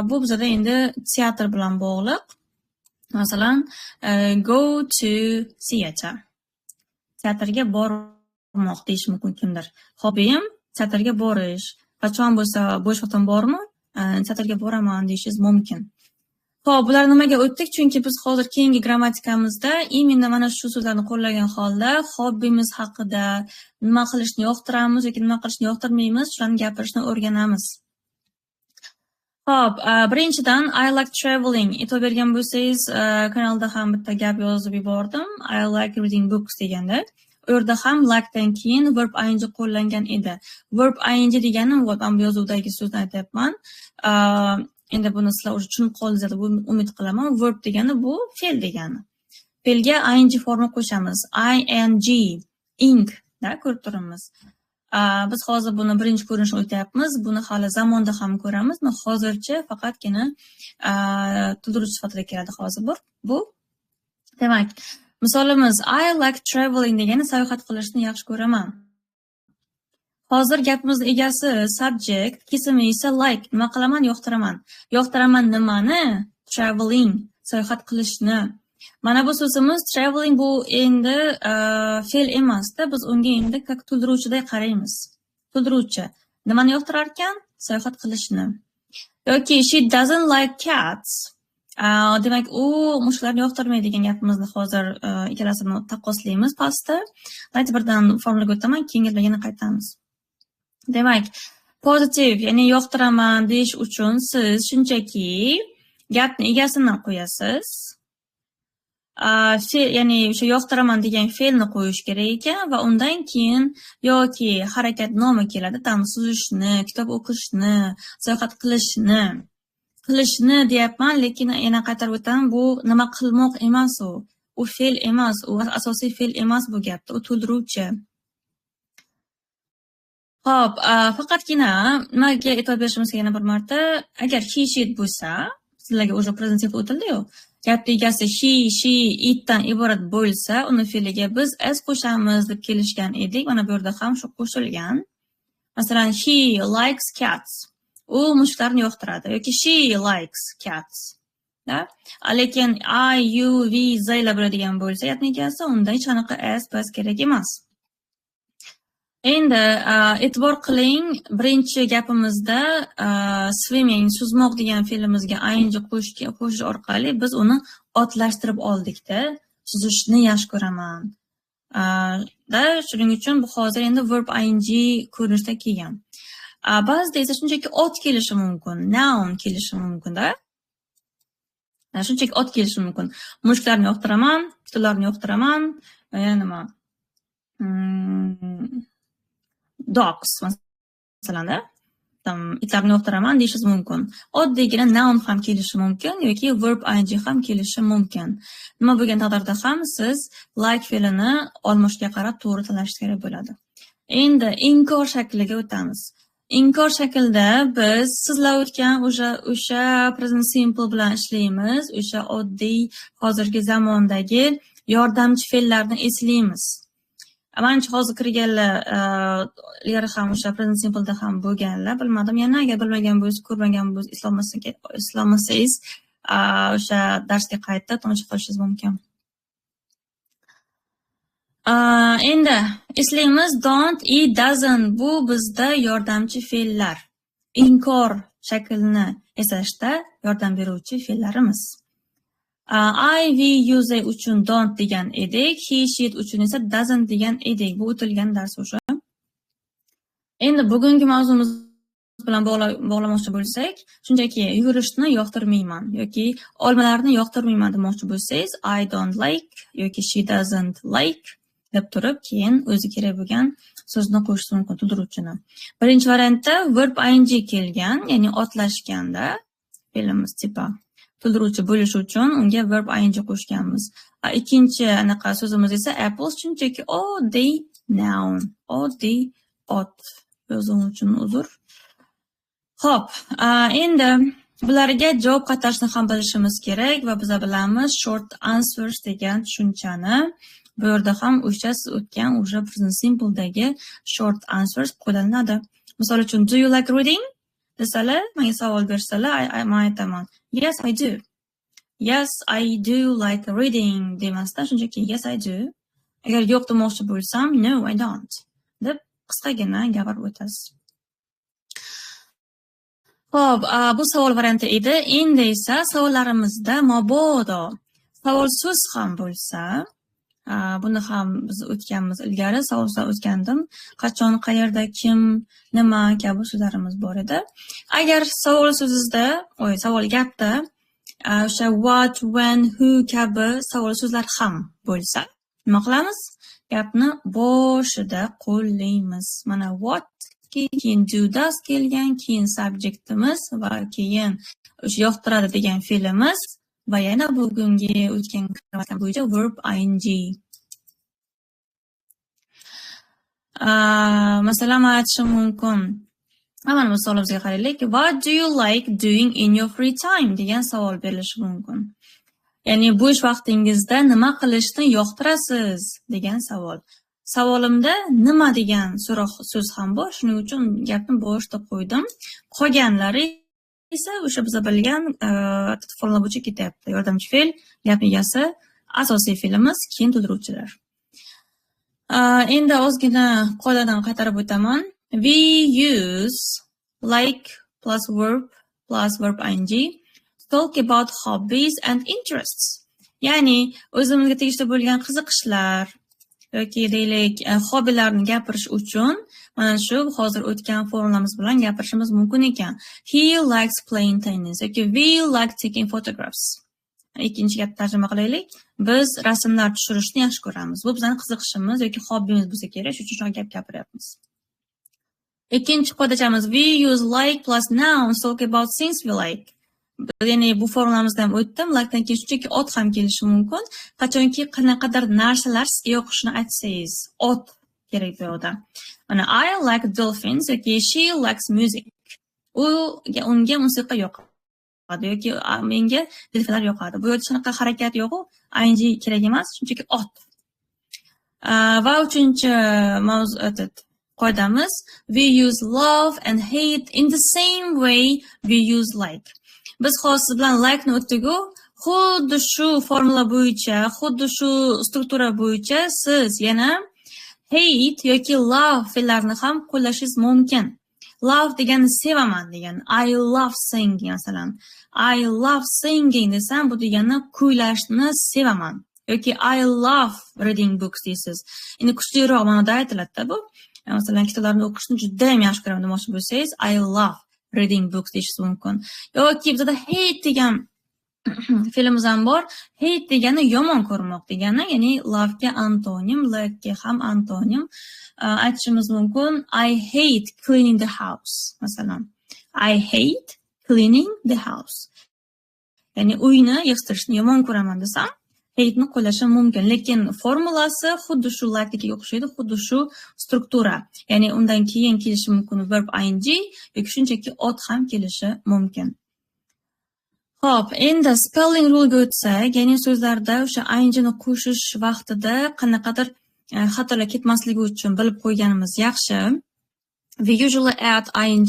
bu bizda endi teatr bilan bog'liq. Masalan, go to theater. Teatrga bormoq deyish mumkin kimdir. Hobbim teatrga borish. Qachon bo'lsa bo'sh vaqtim bormi? Teatrga boraman deyishingiz mumkin. Xo'p, bular nimaga o'tdik? Chunki biz hozir keyingi grammatikamizda именно mana shu so'zlarni qo'llagan holda hobbimiz haqida, nima qilishni yoqtiramiz yoki nima qilishni yoqtirmaymiz, shularni gapirishni o'rganamiz. Xo'p, birinchidan I like traveling. E'tibor bergan bo'lsangiz, kanalda ham bitta gap yozib yubordim. I like reading books deganda. U yerda ham like dan keyin verb ing qo'llangan edi. Verb ing degani, men bu yozuvdagi so'zni aytyapman. Endi buni sizlar o'sha tushunib qoldingiz deb umid qilaman. Verb degani bu fe'l degani. Fe'lga ing forma qo'shamiz. ing da ko'rib turamiz. Biz hozir buni birinchi ko'rinishini o'tyapmiz. Buni hali zamonda ham ko'ramiz. Men hozircha faqatgina to'ldiruvchi sifatida keladi hozir bu. Demak, misolimiz I like traveling degani sayohat qilishni yaxshi ko'raman. Hozir gapimiz egasi subject, kesimi esa like, nima qilaman, yoqtiraman. Yoqtiraman nimani? Traveling, sayohat qilishni. Mana bu so'zimiz traveling bu endi fe'l emasda, biz unga endi как to'ldiruvchiday qaraymiz. To'ldiruvchi nimani yoqtirar ekan? Sayohat qilishni. Yoki she doesn't like cats. Demak, u mushuklarni yoqtirmaydi degan gapimizni hozir ikkalasini taqqoslaymiz pastda. Birdan formulaga o'taman, keyin yana qaytamiz. Demak, Positive, ya'ni yoqtiraman deyish uchun siz shunchaki gapni egasini qo'yasiz. Ya'ni o'sha yoqtiraman degan fe'lni qo'yish kerak ekan va undan keyin yoki harakat nomi keladi, tam suzishni, kitob o'qishni, sayohat qilishni deyapman, lekin yana qaytarib o'taman, bu nima qilmoq emas u. U fe'l emas, u asosiy fe'l emas bu gapda, u to'ldiruvchi. Xo'p, faqatgina nimaga e'tibor berishimiz kerak yana bir marta, agar he, she bo'lsa, sizlarga o'sha present simple o'tildi-yu, gapning egasi he, she, itdan iborat bo'lsa, uni fe'liga biz as qo'shamiz deb kelishgan edik. Mana bu yerda ham shu qo'shilgan. Masalan, he likes cats. U mushuklarni yoqtiradi yoki she likes cats. Lekin I, you, we, zaylar bo'ladigan bo'lsa, gapning egasi, unda hech qanaqa as pas kerak emas. Endi e'tibor qiling, birinchi gapimizda swim, ya'ni suzmoq degan fe'limizga ing qo'shish orqali biz uni otlashtirib oldikda. Suzishni yaxshi ko'raman. Shuning uchun bu hozir endi verb ing ko'rinishda kelgan. Ba'zida esa shunchaki ot kelishi mumkin, noun kelishi mumkin-da. Shunchaki ot kelishi mumkin. Mushuklarni yoqtiraman, kitlarni yoqtiraman, yana nima? Dogs masalan, itlarni yoqtiraman deyishingiz mumkin. Oddiygina noun ham kelishi mumkin yoki verb ing ham kelishi mumkin. Nima bo'lgan taqdirda ham siz like fe'lini olmashga qarab to'g'ri tanlash kerak bo'ladi. Endi inkor shakliga o'tamiz. Inkor shaklda biz sizlar o'tgan o'sha present simple bilan ishlaymiz. O'sha oddiy hozirgi zamondagi yordamchi fe'llarni eslaymiz. Manimcha hozir kirganlar ilgari ham o'sha present simpleda ham bo'lganlar, bilmadim. Yana agar bilmagan bo'lsangiz, ko'rmagan bo'lsangiz, eslolmasangiz o'sha darsga qaytib tomosha qilishingiz mumkin. Endi eslaymiz, don't, it, doesn't, bu bizda yordamchi fe'llar. Inkor shaklini eslashda yordam beruvchi fe'llarimiz. I, we, you, they uchun don't degan edik, he, she uchun esa doesn't degan edik. Bu o'tilgan dars o'sha. Endi bugungi mavzumiz bilan bog'lamoqchi bo'lsak, shunchaki yugurishni yoqtirmayman yoki olmalarni yoqtirmayman demoqchi bo'lsangiz, I don't like yoki she doesn't like deb turib, keyin o'zi kerak bo'lgan so'zni qo'shish mumkin, to'ldiruvchini. Birinchi variantda verb ing kelgan, ya'ni otlashganda fe'limiz tipa to'ldiruvchi bo'lishi uchun unga verb ing qo'shganmiz. Ikkinchi anaqa so'zimiz esa apples, shunchaki oddiy noun, oddiy ot. Yozuvim uchun uzr. Xo'p, endi bularga javob qaytarishni ham bilishimiz kerak va biz bilamiz short answers degan tushunchani. Bu yerda ham o'sha siz o'tgan o'sha present simpledagi short answers qo'llanadi. Misol uchun, do you like reading? Desalar, menga savol bersalar, men aytaman, yes, I do. Yes, I do like reading demasdan, shunchaki yes, I do. Agar yo'q demoqchi bo'lsam, no, I don't deb qisqagina gapirib o'tasiz. Xo'p, bu savol varianti edi. Endi esa savollarimizda mabodo savol so'z ham bo'lsa, buni ham biz o'tganmiz ilgari, savollar o'tgandim. Qachon, qayerda, kim, nima kabi so'zlarimiz bor edi. Agar savol so'zingizda, savol gapda o'sha what, when, who kabi savol so'zlar ham bo'lsa, nima qilamiz? Gapni boshida qo'llaymiz. Mana what, keyin do, does kelgan, keyin subjectimiz va keyin o'sha yoqtiradi degan fe'limiz va yana bugungi o'tgan grammatika bo'yicha verb ing. Masalan, aytishim mumkin. Mana misolimizga qaraylik. What do you like doing in your free time degan savol berilishi mumkin. Ya'ni bo'sh vaqtingizda nima qilishni yoqtirasiz degan savol. Savolimda nima degan so'roq so'z ham bor, shuning uchun gapni boshida qo'ydim. Qolganlari esa o'sha biz bilgan forma bo'yicha ketyapti. Yordamchi fe'l, gap egasi, asosiy fe'limiz, keyin to'ldiruvchilar. Endi ozgina qoidadan qaytarib o'taman. We use like plus verb ing talk about hobbies and interests. Ya'ni o'zimizga tegishli bo'lgan qiziqishlar yoki deylik hobbilarni gapirish uchun mana shu hozir o'tgan forumlarimiz bilan gapirishimiz mumkin ekan. He likes playing tennis yoki we like taking photographs. Ikkinchi gap tarjima qilaylik. Biz rasmlar tushirishni yaxshi ko'ramiz. Bu bizning qiziqishimiz yoki hobbimiz bo'lsa kerak, shuning uchun gap gapiryapmiz. Ikkinchi qoidachamiz we use like plus nouns talk about things we like. Ya'ni bu forumlarimizda ham o'tdim. Likedan keyin shunchaki ot ham kelishi mumkin. Qachonki qanaqadir narsalar sizga yoqishini aytsangiz, ot kerak bu yerda. Mana I like dolphins yoki she likes music. Unga musiqa yoqadi yoki menga delfinlar yoqadi. Bu yerda shunaqa harakat yo'q-ku, ing kerak emas, shunchaki ot. Va uchinchi qoidamiz we use love and hate in the same way we use like. Biz hozir bilan like ni o'tdik-ku, xuddi shu formula bo'yicha, xuddi shu struktura bo'yicha siz yana hate yoki love fe'llarini ham qo'llashingiz mumkin. Love degani sevaman degani. I love singing masalan. I love singing desam bu degani kuylashni sevaman. Yoki I love reading books deysiz. Endi kuchliroq ma'noda aytiladi bu. Masalan, kitoblarni o'qishni juda ham yaxshi ko'raman demoqchi bo'lsangiz, I love reading books deyishingiz mumkin. Yoki bizda hate degan fe'limiz ham bor. Hate degani yomon ko'rmoq degani, ya'ni love ga antonim, like ga ham antonim. Aytishimiz mumkin I hate cleaning the house masalan. I hate cleaning the house. Ya'ni uyni yig'ishtirishni yomon ko'raman desam, hate ni qo'llashim mumkin, lekin formulasi xuddi shu like-ga o'xshaydi, xuddi shu struktura. Ya'ni undan keyin kelishi mumkin verb ing yoki shunchaki ot ham kelishi mumkin. Xo'p, endi spelling rule ga o'tsak, ya'ni so'zlarda o'sha ing ni qo'shish vaqtida qanaqadir xatolar ketmasligi uchun bilib qo'yganimiz yaxshi. We usually add ing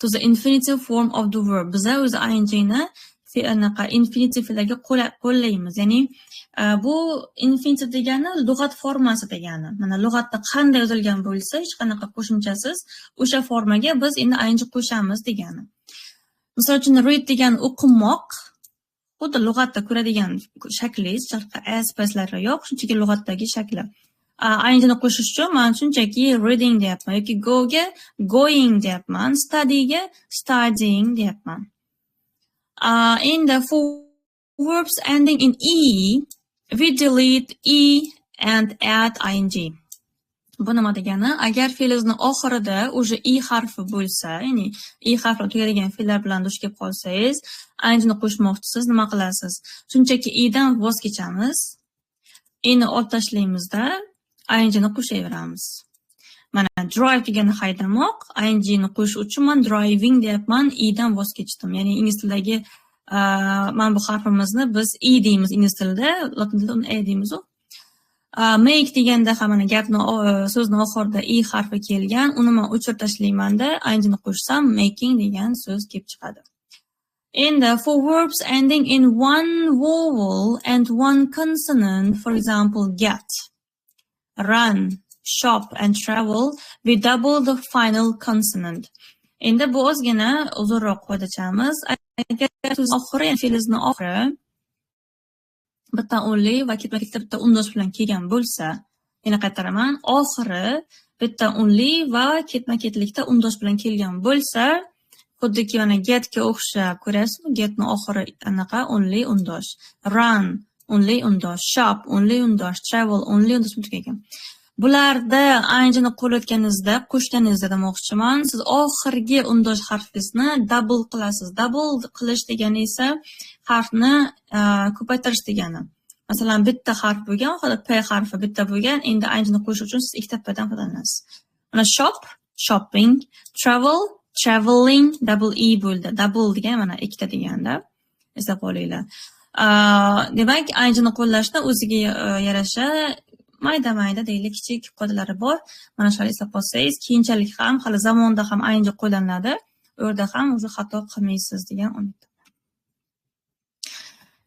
to the infinitive form of the verb. Biz o'zi ing ni infinitive fe'llarga qo'llaymiz. Ya'ni bu infinitive degani lug'at formasi degani. Mana lug'atda qanday yozilgan bo'lsa, hech qanaqa qo'shimchasiz o'sha formaga biz endi ing qo'shamiz degani. Misol uchun read degan o'qimoq, xuddi lug'atda ko'radigan shaklingiz, spacelari yo'q, shunchaki lug'atdagi shakli. Ing ni qo'shish uchun men shunchaki reading deyapman yoki go ga going deyapman, study ga studying deyapman. For verbs ending in e, we delete e and add ing. Bu nima degani? Agar fe'lingizni oxirida o'sha e harfi bo'lsa, ya'ni e harfi tugadigan fe'llar bilan duch kelib qolsangiz, ing ni qo'shmoqchisiz, nima qilasiz? Shunchaki e dan voz kechamiz. E ni olib tashlaymizda, ing ni qo'shaveramiz. Mana drive degani haydamoq, ing ni qo'shish uchun men driving deyapman, e dan voz kechdim. Ya'ni ingliz tilidagi mana bu harfimizni biz e deymiz ingliz tilida, lotin tilida uni e deymiz. Make deganda ham mana gapni so'zni oxirida e harfi kelgan, uni men o'chirib tashlaymanda, ing ni qo'shsam making degan so'z kelib chiqadi. Endi for verbs ending in one vowel and one consonant, for example, get, run, shop and travel, we double the final consonant. Endi bu ozgina uzunroq qoidachamiz. Agar so'z oxiri, ya'ni fe'lingizni oxiri bitta onli va ketma-ketlikda bitta undosh bilan kelgan bo'lsa, yana qaytaraman, oxiri bitta onli va ketma-ketlikda undosh bilan kelgan bo'lsa, xuddiki mana get ga o'xshab ko'rasizmi? Get ni oxiri anaqa onli undosh, run onli undosh, shop onli undosh, travel onli undosh ekan. Bularda ing ni qo'llatganingizda, qo'shganingizda demoqchiman, siz oxirgi undosh harfingizni double qilasiz. Double qilish degani esa harfni ko'paytirish degani. Masalan, bitta harf bo'lgan, hozir p harfi bitta bo'lgan, endi ing ni qo'shish uchun siz ikkita pdan foydalanasiz. Mana shop, shopping, travel, traveling, double e bo'ldi. Double degan mana ikkita deganda. Eslab qolinglar. Demak, ing ni qo'llashda o'ziga yarasha mayda-mayda deylik kichik qoidalari bor. Mana shuni eslab qolsangiz, keyinchalik ham hali zamonda ham ing qo'llaniladi. U yerda ham o'zi xato qilmaysiz degan umidda.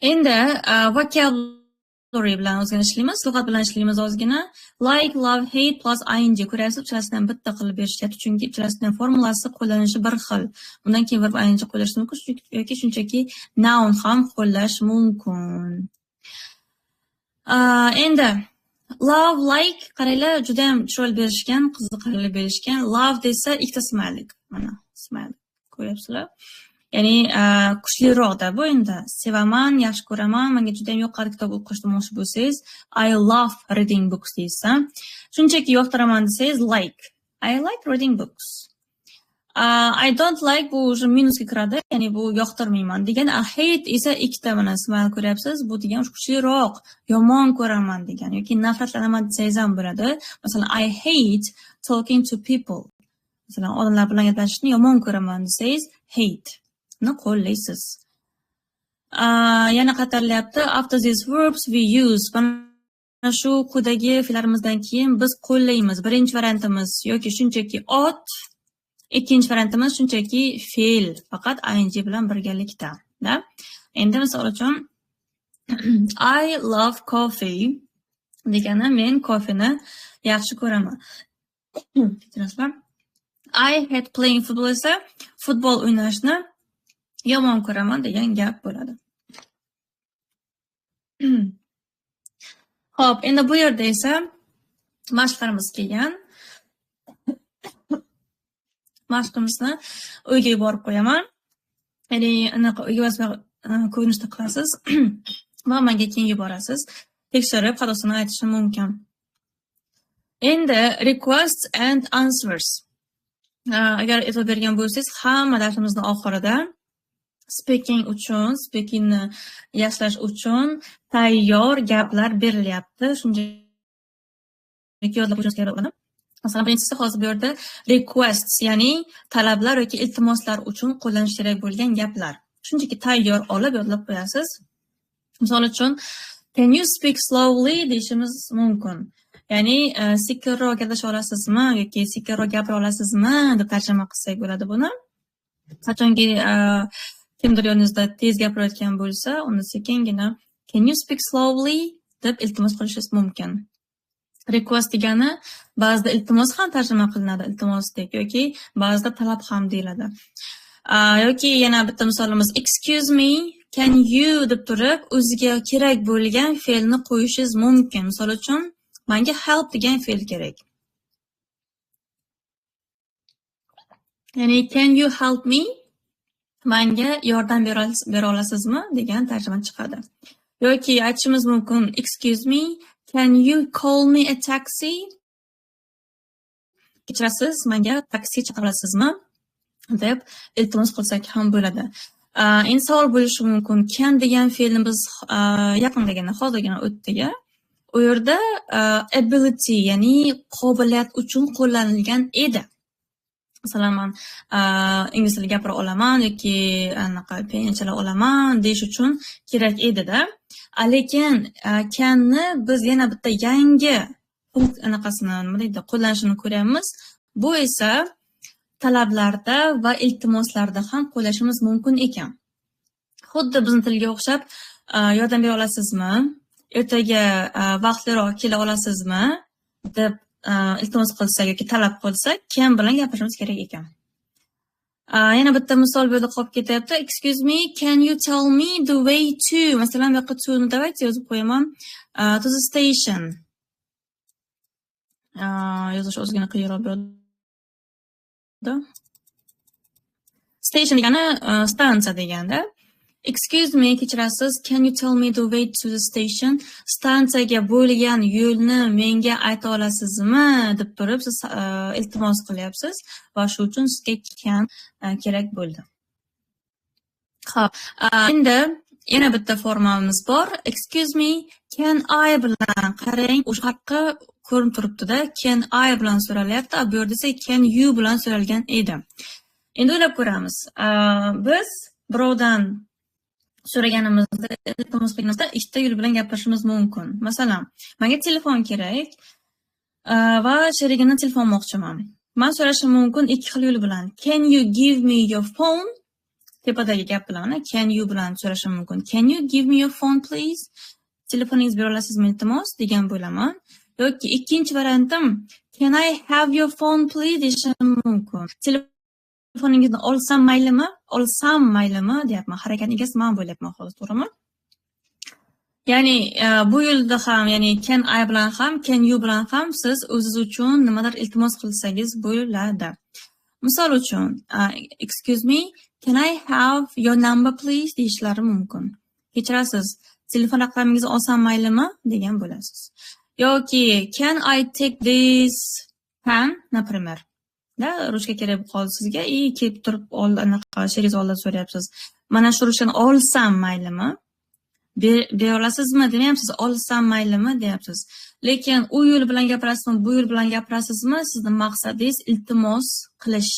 Endi vocabulary bilan ozgina ishlaymiz, lug'at bilan ishlaymiz ozgina. Like, love, hate plus ing ko'rasiz, uchalasidan bitta qilib berishyapti, chunki uchalasidan formulasi qo'llanishi bir xil. Undan keyin verb ing qo'llash mumkin yoki shunchaki noun ham qo'llash mumkin. Endi Love, like, qaranglar, juda ham chiroyli berishgan, qiziqarli berishgan. Love desa ikkita smaylik. Mana, smaylik. Ko'ryapsizlar? Ya'ni kuchliroqda bu endi. Sevaman, yaxshi ko'raman, menga juda ham yoqqan kitob o'qishni mo'shi bo'lsangiz, I love reading books deysiz. Shunchaki yoqtiraman desangiz like. I like reading books. I don't like bu o'sha minusga kiradi, ya'ni bu yoqtirmayman degan. I hate esa ikkita mana smile ko'ryapsiz, bu degan kuchliroq, yomon ko'raman degan yoki nafratlanaman desangiz ham bo'ladi. Masalan, I hate talking to people. Masalan, odamlar bilan gaplashishni yomon ko'raman desangiz, hate ni qo'llaysiz. Yana qaytarilyapti, after these verbs we use. Mana shu quyidagi fe'llarimizdan keyin biz qo'llaymiz. Birinchi variantimiz yoki shunchaki ot, ikkinchi variantimiz shunchaki fe'l, faqat ing bilan birgalikda. Endi misol uchun I love coffee degani men kofeni yaxshi ko'raman. Kechirasizlar. I hate playing football esa futbol o'ynashni yomon ko'raman degan gap bo'ladi. Xo'p, endi bu yerda esa mashqlarimiz kelgan. Mashqimizni uyga yuborib qo'yaman. Ya'ni anaqa uyga ko'rinishda qilasiz va menga keyin yuborasiz. Tekshirib, xatosini aytishim mumkin. Endi requests and answers. Agar e'tibor bergan bo'lsangiz, hamma darsimizni oxirida speakingni yaxshilash uchun tayyor gaplar berilyapti. Shunday yodlab qo'yishingizga kerak bo'ladi. Masalan, birinchisi hozir bu yerda requests, ya'ni talablar yoki iltimoslar uchun qo'llanish kerak bo'lgan gaplar. Shunchaki tayyor olib yodlab qo'yasiz. Misol uchun, can you speak slowly deyishimiz mumkin. Ya'ni sekinroq gaplasha olasizmi yoki sekinroq gapira olasizmi deb tarjima qilsak bo'ladi buni. Qachonki kimdir yoningizda tez gapirayotgan bo'lsa, uni sekingina can you speak slowly deb iltimos qilishingiz mumkin. Request degani ba'zida iltimos ham tarjima qilinadi, iltimosdek yoki ba'zida talab ham deyiladi. Yoki yana bitta misolimiz excuse me, can you deb turib o'ziga kerak bo'lgan fe'lni qo'yishingiz mumkin. Misol uchun, menga help degan fe'l kerak. Ya'ni can you help me? Menga yordam bera olasizmi degan tarjima chiqadi. Yoki aytishimiz mumkin excuse me, can you call me a taxi? Kechirasiz, menga taksi chaqira olasizmi deb iltimos qilsak ham bo'ladi. Endi savol bo'lishi mumkin, can degan fe'lni biz yaqindagina, hozirgina o'tdik-a. U yerda ability, ya'ni qobiliyat uchun qo'llanilgan edi. Masalan, men ingliz tilida gapira olaman yoki anaqa piano chala olaman deyish uchun kerak edi-da. Lekin canni biz yana bitta yangi anaqasini, nima deydi, qo'llanishini ko'ryapmiz. Bu esa talablarda va iltimoslarda ham qo'llashimiz mumkin ekan. Xuddi bizning tilga o'xshab, yordam bera olasizmi? Ertaga vaqtliroq kela olasizmi deb iltimos qilsak yoki talab qilsak, can bilan gapirishimiz kerak ekan. Yana bitta misol bo'lib qolib ketyapti. Excuse me, can you tell me the way to? Masalan, bu yoqqa to ni давайте yozib qo'yaman. To the station. Yozish ozgina qiyinroq bo'ldi. Station degani stansiya deganda. Excuse me, kechirasiz, can you tell me the way to the station? Stansiyaga bo'lgan yo'lni menga ayta olasizmi deb turib siz iltimos qilyapsiz va shu uchun sizga can kerak bo'ldi. Xo'p, endi yana bitta formamiz bor. Excuse me, can I bilan qarang, o'sha haqqi ko'rinib turibdi-da. Can I bilan so'ralyapti, bu yerda esa can you bilan so'ralgan edi. Endi o'ylab ko'ramiz. Biz birovdan so'raganimizda, iltimos qilganimizda ikkita yo'l bilan gapirishimiz mumkin. Masalan, menga telefon kerak va sherigimdan telefon olmoqchiman. Men so'rashim mumkin ikki xil yo'l bilan. Can you give me your phone? Tepadagi gap bilan, can you bilan so'rashim mumkin. Can you give me your phone please? Telefoningizni bera olasizmi iltimos degan bo'laman. Yoki ikkinchi variantim, can I have your phone please deyishim mumkin. Telefoningizni olsam maylimi? Olsam maylimi deyapman. Harakat egasi men bo'lyapman hozir, to'g'rimi? Ya'ni bu yo'lda ham, ya'ni can I bilan ham, can you bilan ham siz o'zingiz uchun nimadir iltimos qilsangiz bo'ladi. Misol uchun, excuse me, can I have your number please deyishlari mumkin. Kechirasiz, telefon raqamingizni olsam maylimi degan bo'lasiz. Yoki can I take this pen, например. Da, ruchka kerak qoldi sizga, kelib turib anaqa sheringiz oldida so'rayapsiz. Mana shu ruchkani olsam maylimi? Bera olasizmi demayapsiz, olsam maylimi deyapsiz. Lekin u yo'l bilan gapirasizmi, bu yo'l bilan gapirasizmi, sizning maqsadingiz iltimos qilish.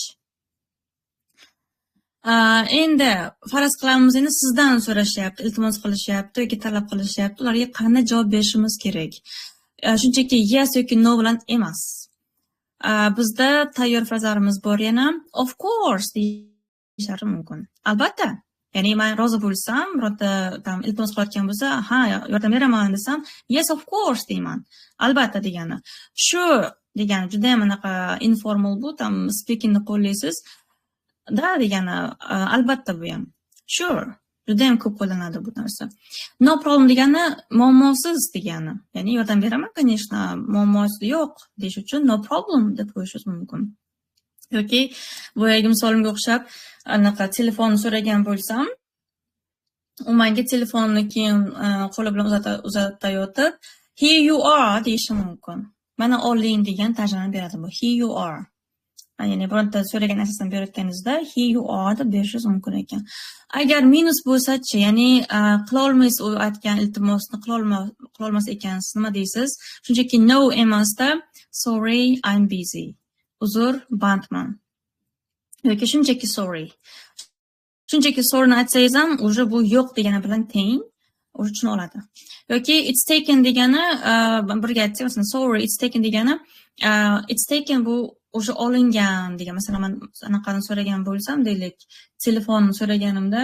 Endi faraz qilamiz, endi sizdan so'rashyapti, iltimos qilishyapti yoki talab qilishyapti. Ularga qanday javob berishimiz kerak? Shunchaki yes yoki no bilan emas. Bizda tayyor frazalarimiz bor yana. Of course deyishlari mumkin. Albatta. Ya'ni men rozi bo'lsam, birorta iltimos qilayotgan bo'lsa, ha, yordam beraman desam, yes of course deyman. Albatta degani. Sure degani juda ham anaqa informal bu, speakingni qo'llaysiz. Da degani albatta bu ham. Sure. Juda ham ko'p qo'llanadi bu narsa. No problem degani muammosiz degani. Ya'ni yordam beraman, конечно, muammosi yo'q deyish uchun no problem deb qo'yishingiz mumkin. Yoki boyagi misolimga o'xshab anaqa telefon so'ragan bo'lsam, u menga telefonni keyin qo'li bilan uzatayotib, here you are deyishi mumkin. Mana oling degan tarjimani beradi bu. Here you are. Ya'ni bironta so'ragan narsasini berayotganingizda here you are deb berishingiz mumkin ekan. Agar minus bo'lsa-chi, ya'ni qila olmaysiz, u aytgan iltimosni qila olmas ekansiz, nima deysiz? Shunchaki no emasda sorry I'm busy. Uzr, bandman. Yoki shunchaki sorry. Shunchaki sorryni aytsangiz ham, уже bu yo'q degani bilan teng, o'sha tushuna oladi. Yoki it's taken degani birga aytsak, masalan, sorry it's taken degani it's taken bu o'sha olingan degan. Masalan, men anaqani so'ragan bo'lsam, deylik, telefonni so'raganimda,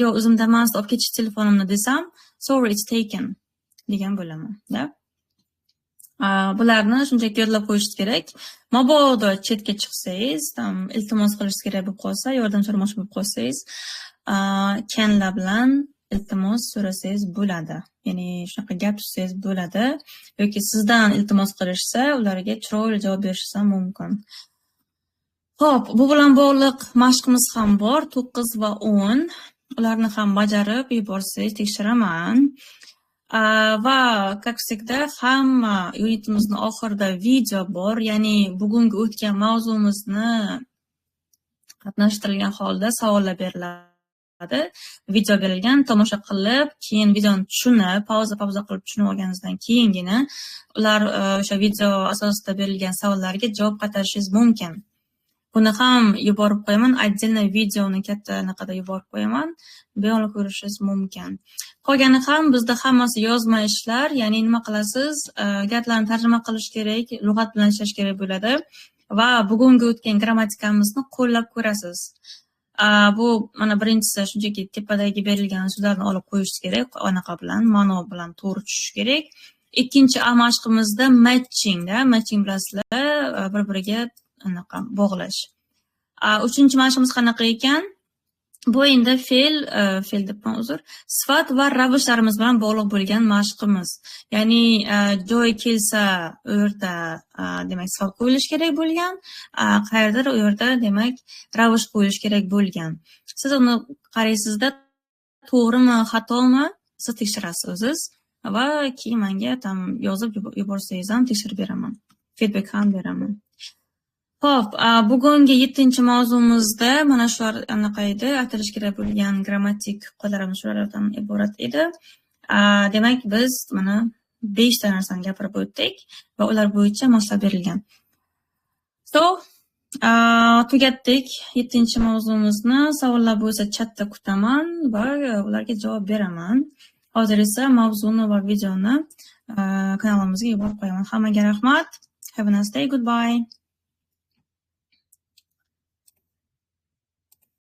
yo'q, o'zimda emas, olib ketish telefonimni desam, sorry it's taken degan bo'laman, da? Bularni shunchaki yodlab qo'yishingiz kerak. Mabodo chetga chiqsangiz, iltimos qilishingiz kerak bo'lib qolsa, yordam so'ramoqchi bo'lib qolsangiz, canlar bilan iltimos so'rasangiz bo'ladi. Ya'ni shunaqa gap tutsangiz bo'ladi. Yoki sizdan iltimos qilishsa, ularga chiroyli javob berishingiz ham mumkin. Xo'p, bu bilan bog'liq mashqimiz ham bor, 9 va 10. Ularni ham bajarib yuborsangiz tekshiraman. Va как всегда hamma unitimizni oxirida video bor, ya'ni bugungi o'tgan mavzumizni qatnashtirilgan holda savollar beriladi. Video berilgan, tomosha qilib, keyin videoni tushunib, pauza qilib tushunib olganingizdan keyingina ular o'sha video asosida berilgan savollarga javob qaytarishingiz mumkin. Buni ham yuborib qo'yaman, отдельно videoni katta anaqada yuborib qo'yaman, bemalol ko'rishingiz mumkin. Qolgani ham bizda hammasi yozma ishlar, ya'ni nima qilasiz, gaplarni tarjima qilish kerak, lug'at bilan ishlash kerak bo'ladi va bugungi o'tgan grammatikamizni qo'llab ko'rasiz. Bu mana birinchisi shunchaki tepadagi berilgan so'zlarni olib qo'yish kerak, anaqa bilan, ma'no bilan to'g'ri tushish kerak. Ikkinchi mashqimizda matching bilasizlar, bir-biriga anaqa bog'lash. Uchinchi mashqimiz qanaqa ekan? Bu endi fe'l debman, uzr, sifat va ravishlarimiz bilan bog'liq bo'lgan mashqimiz. Ya'ni joy kelsa u yerda demak sifat qo'yilish kerak bo'lgan, qayerdir u yerda demak ravish qo'yilish kerak bo'lgan. Siz uni qaraysizda to'g'rimi, xatomi, siz tekshirasiz o'zingiz va keyin menga yozib yuborsangiz ham tekshirib beraman. Feedback ham beraman. Xo'p, bugungi 7-mavzumizda mana shular anaqa edi, aytilish kerak bo'lgan grammatik qoidalarimiz shulardan iborat edi. Demak, biz mana 5 ta narsani gapirib o'tdik va ular bo'yicha mashqlar berilgan. Tugatdik 7-mavzumizni. Savollar bo'lsa chatda kutaman va ularga javob beraman. Hozir esa mavzuni va videoni kanalimizga yuborib qo'yaman. Hammaga rahmat. Have a nice day. Goodbye.